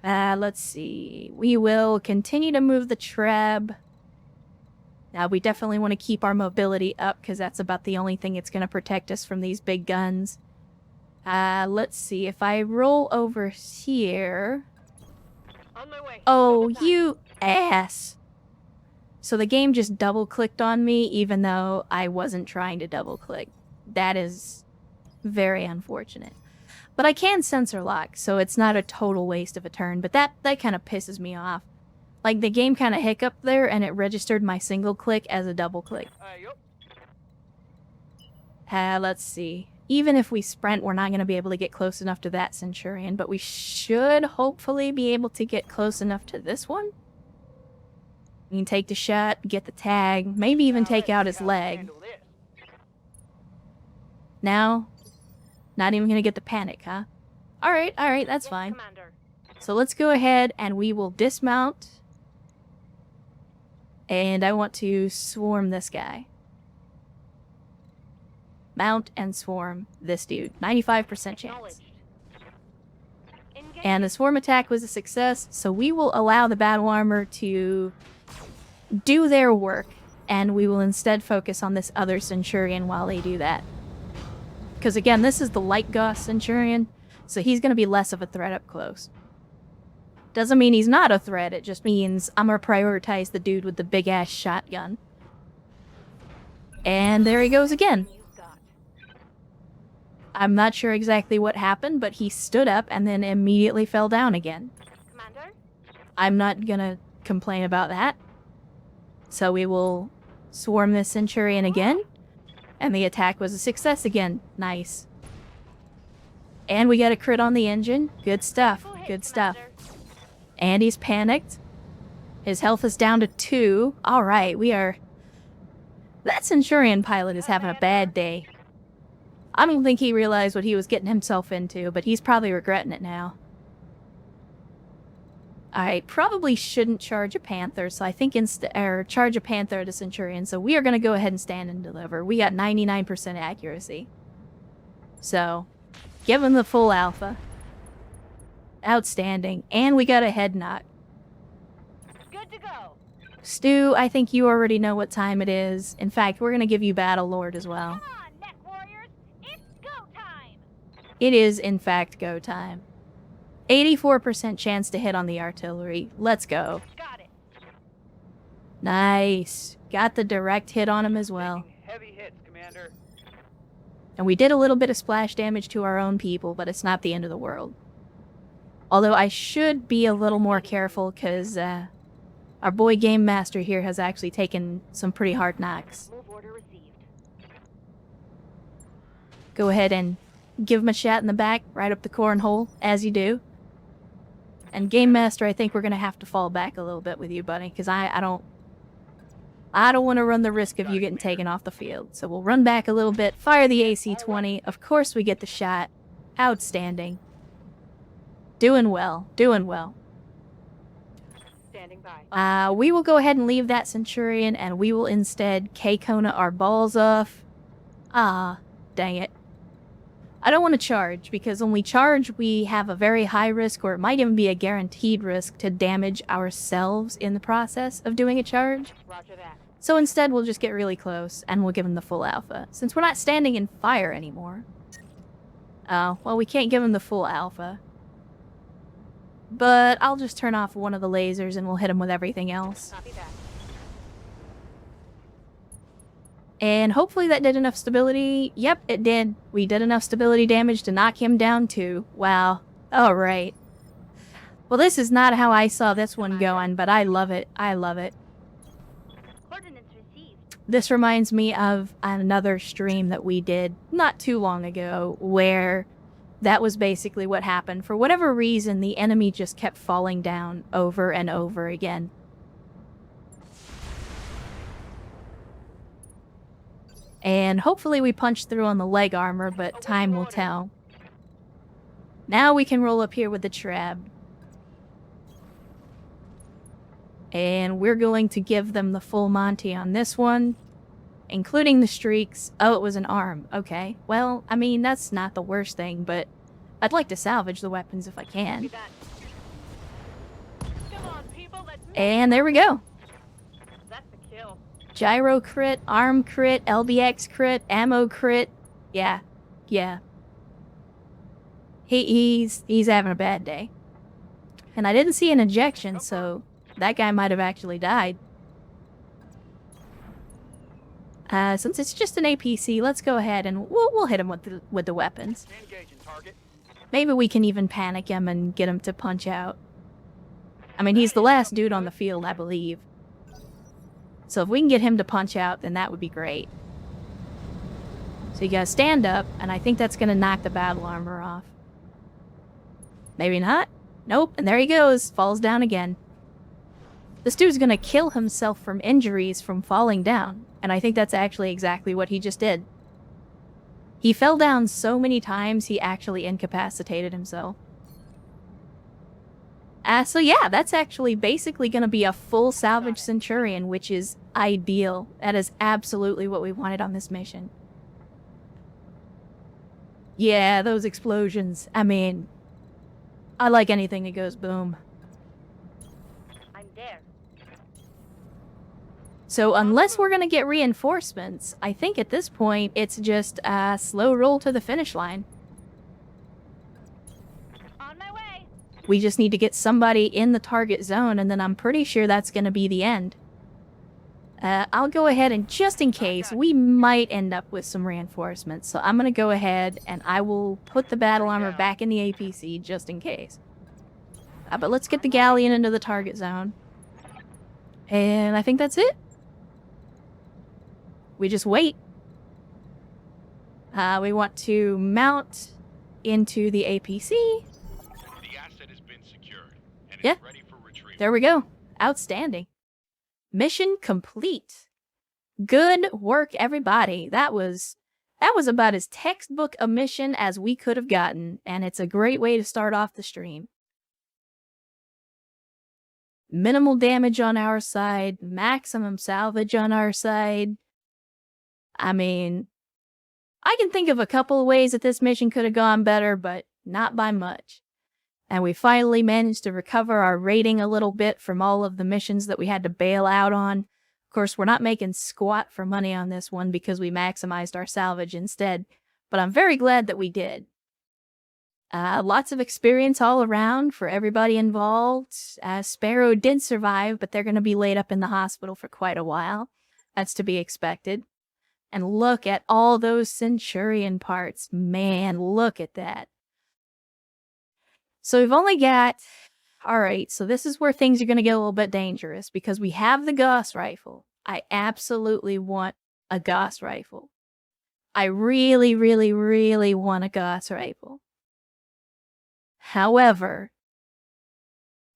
Let's see. We will continue to move the Treb. Now, we definitely want to keep our mobility up, because that's about the only thing that's going to protect us from these big guns. Let's see. If I roll over here...
On my way.
Oh, you ass. So the game just double-clicked on me, even though I wasn't trying to double-click. That is very unfortunate. But I can sensor lock, so it's not a total waste of a turn, but that kind of pisses me off. Like, the game kind of hiccuped there, and it registered my single click as a double click.
Yup.
Let's see. Even if we sprint, we're not going to be able to get close enough to that Centurion, but we should hopefully be able to get close enough to this one. We can take the shot, get the tag, maybe even take out his leg. Now, not even going to get the panic, huh? Alright, that's
Yes,
fine.
Commander.
So let's go ahead and we will dismount. And I want to swarm this guy. Mount and swarm this dude. 95% chance.
Acknowledged. Engage.
And the swarm attack was a success, so we will allow the battle armor to do their work, and we will instead focus on this other Centurion while they do that. Because again, this is the light Gauss Centurion, so he's going to be less of a threat up close. Doesn't mean he's not a threat, it just means I'm going to prioritize the dude with the big-ass shotgun. And there he goes again.
You've got.
I'm not sure exactly what happened, but he stood up and then immediately fell down again.
Commander?
I'm not gonna complain about that. So we will swarm this Centurion again. And the attack was a success again. Nice. And we got a crit on the engine. Good stuff.
Full hit,
Good stuff.
Commander.
And he's panicked. His health is down to 2. Alright, we are... That Centurion pilot is having a bad day. I don't think he realized what he was getting himself into, but he's probably regretting it now. I probably shouldn't charge a Panther, so I think charge a Panther at a Centurion, so we are going to go ahead and stand and deliver. We got 99% accuracy. So, give him the full alpha. Outstanding. And we got a head knock.
Good to go.
Stu, I think you already know what time it is. In fact, we're going to give you Battle Lord as well.
Come on, Neck Warriors. It's go time.
It is, in fact, go time. 84% chance to hit on the artillery. Let's go.
Got it.
Nice. Got the direct hit on him as well.
Taking heavy hits, Commander.
And we did a little bit of splash damage to our own people, but it's not the end of the world. Although I should be a little more careful, because our boy Game Master here has actually taken some pretty hard knocks.
Move order received.
Go ahead and give him a shot in the back, right up the cornhole, as you do. And Game Master, I think we're going to have to fall back a little bit with you, buddy, because I don't want to run the risk of you getting taken off the field. So we'll run back a little bit, fire the AC-20. Of course we get the shot. Outstanding. Doing well. Doing well.
Standing by.
We will go ahead and leave that Centurion, and we will instead K-Kona our balls off. Ah, dang it. I don't want to charge, because when we charge, we have a very high risk, or it might even be a guaranteed risk, to damage ourselves in the process of doing a charge.
Roger that.
So instead, we'll just get really close, and we'll give him the full alpha, since we're not standing in fire anymore. Oh, well, we can't give him the full alpha. But I'll just turn off one of the lasers, and we'll hit him with everything else.
Copy that.
And hopefully that did enough stability. Yep, it did. We did enough stability damage to knock him down too. Wow. Alright. Well, this is not how I saw this one going, but I love it. I love it.
Coordinates received.
This reminds me of another stream that we did not too long ago, where that was basically what happened. For whatever reason, the enemy just kept falling down over and over again. And hopefully we punch through on the leg armor, but time will tell. Now we can roll up here with the trab. And we're going to give them the full Monty on this one, including the streaks. Oh, it was an arm. Okay. Well, I mean, that's not the worst thing, but I'd like to salvage the weapons if I
Copy
can.
that. Come on, people. Let's move.
And there we go.
That's the kill.
Gyro crit, arm crit, LBX crit, ammo crit. Yeah. Yeah. He's having a bad day. And I didn't see an ejection, so that guy might have actually died. Since it's just an APC, let's go ahead and we'll hit him with the weapons.
Engaging target.
Maybe we can even panic him and get him to punch out. I mean, he's the last dude on the field, I believe. So if we can get him to punch out, then that would be great. So you gotta stand up, and I think that's gonna knock the battle armor off. Maybe not. Nope, and there he goes. Falls down again. This dude's gonna kill himself from injuries from falling down, and I think that's actually exactly what he just did. He fell down so many times, he actually incapacitated himself. So yeah, that's actually basically gonna be a full salvage Centurion, which is ideal. That is absolutely what we wanted on this mission. Yeah, those explosions. I mean, I like anything that goes boom.
I'm there.
So unless we're gonna get reinforcements, I think at this point it's just a slow roll to the finish line.
On my way.
We just need to get somebody in the target zone, and then I'm pretty sure that's gonna be the end. I'll go ahead and, just in case, we might end up with some reinforcements. So I'm gonna go ahead and I will put the battle armor back in the APC just in case. But let's get the galleon into the target zone. And I think that's it. We just wait. We want to mount into the APC.
The asset has been secured and
Yeah.
is ready for retrieval.
There we go. Outstanding. Mission complete. Good work, everybody. That was about as textbook a mission as we could have gotten, and it's a great way to start off the stream. Minimal damage on our side, maximum salvage on our side. I mean, I can think of a couple of ways that this mission could have gone better, but not by much. And we finally managed to recover our rating a little bit from all of the missions that we had to bail out on. Of course, we're not making squat for money on this one because we maximized our salvage instead, but I'm very glad that we did. Lots of experience all around for everybody involved. Sparrow did survive, but they're going to be laid up in the hospital for quite a while. That's to be expected. And look at all those Centurion parts. Man, look at that. So we've only got... Alright, so this is where things are going to get a little bit dangerous, because we have the Gauss rifle. I absolutely want a Gauss rifle. I really, really, really want a Gauss rifle. However,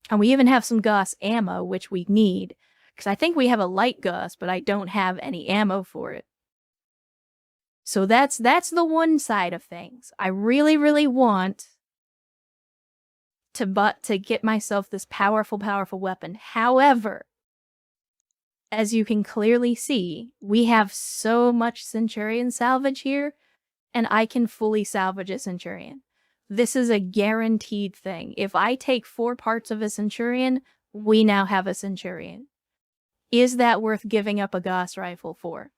and we even have some Gauss ammo, which we need, because I think we have a light Gauss, but I don't have any ammo for it. So that's the one side of things. I really, really want to get myself this powerful weapon. However, as you can clearly see, we have so much Centurion salvage here, and I can fully salvage a Centurion. This is a guaranteed thing. If I take 4 parts of a Centurion, we now have a Centurion. Is that worth giving up a Gauss rifle for?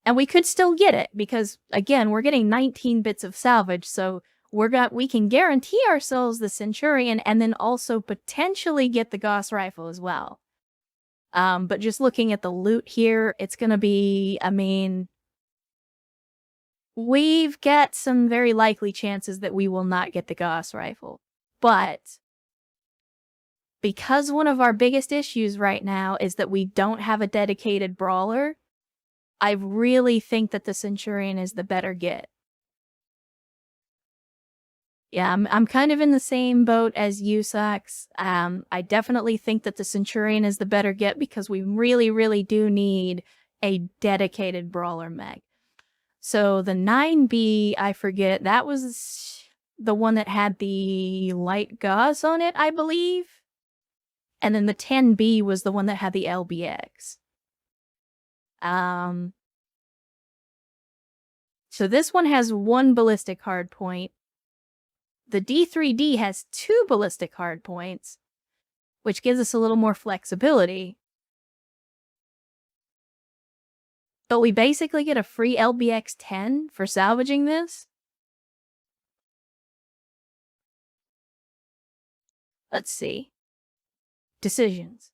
And we could still get it, because, again, we're getting 19 bits of salvage, so we can guarantee ourselves the Centurion and then also potentially get the Gauss rifle as well. But just looking at the loot here, it's going to be, I mean, we've got some very likely chances that we will not get the Gauss rifle. But because one of our biggest issues right now is that we don't have a dedicated brawler, I really think that the Centurion is the better get. Yeah, I'm kind of in the same boat as you, Sox. I definitely think that the Centurion is the better get because we really, really do need a dedicated brawler mech. So the 9B, I forget, that was the one that had the light Gauss on it, I believe. And then the 10B was the one that had the LBX. So this one has 1 ballistic hardpoint. The D3D has 2 ballistic hardpoints, which gives us a little more flexibility. But we basically get a free LBX-10 for salvaging this. Let's see. Decisions.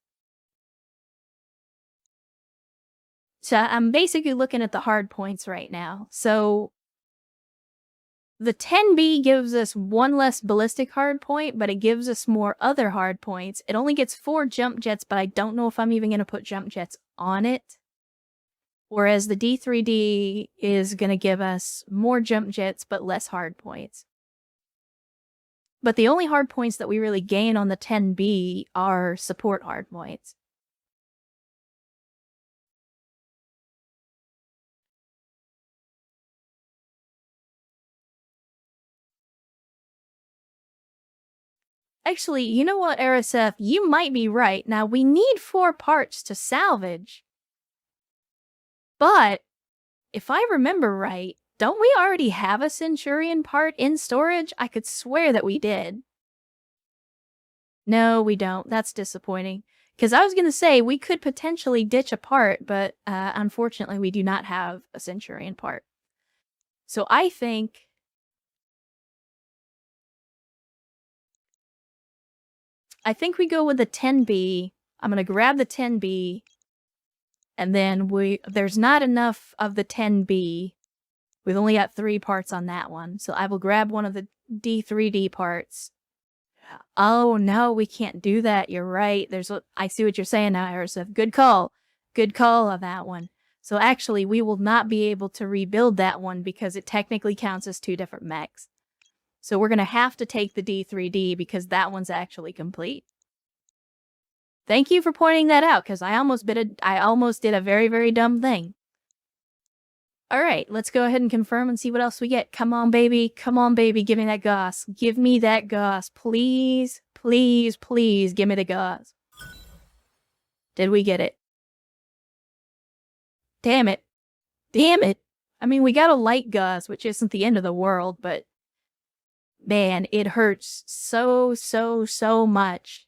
So I'm basically looking at the hard points right now. So the 10B gives us one less ballistic hard point, but it gives us more other hard points. It only gets 4 jump jets, but I don't know if I'm even going to put jump jets on it. Whereas the D3D is going to give us more jump jets, but less hard points. But the only hard points that we really gain on the 10B are support hard points. Actually, you know what, RSF? You might be right. Now, we need 4 parts to salvage. But, if I remember right, don't we already have a Centurion part in storage? I could swear that we did. No, we don't. That's disappointing. Because I was going to say, we could potentially ditch a part, but unfortunately we do not have a Centurion part. So I think... we go with the 10B. I'm going to grab the 10B. And then there's not enough of the 10B. We've only got 3 parts on that one. So I will grab one of the D3D parts. Oh, no, we can't do that. You're right. I see what you're saying now, Aerosif. Good call. Good call on that one. So actually, we will not be able to rebuild that one because it technically counts as 2 different mechs. So we're going to have to take the D3D because that one's actually complete. Thank you for pointing that out, because I almost did a very, very dumb thing. Alright, let's go ahead and confirm and see what else we get. Come on, baby. Come on, baby. Give me that gauze. Give me that gauze. Please, please, please give me the gauze. Did we get it? Damn it. Damn it. I mean, we got a light gauze, which isn't the end of the world, but... man, it hurts so, so, so much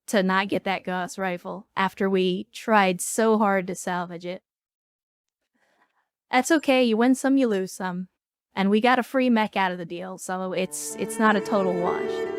to not get that Gauss rifle after we tried so hard to salvage it. That's okay, you win some, you lose some. And we got a free mech out of the deal, so it's not a total wash.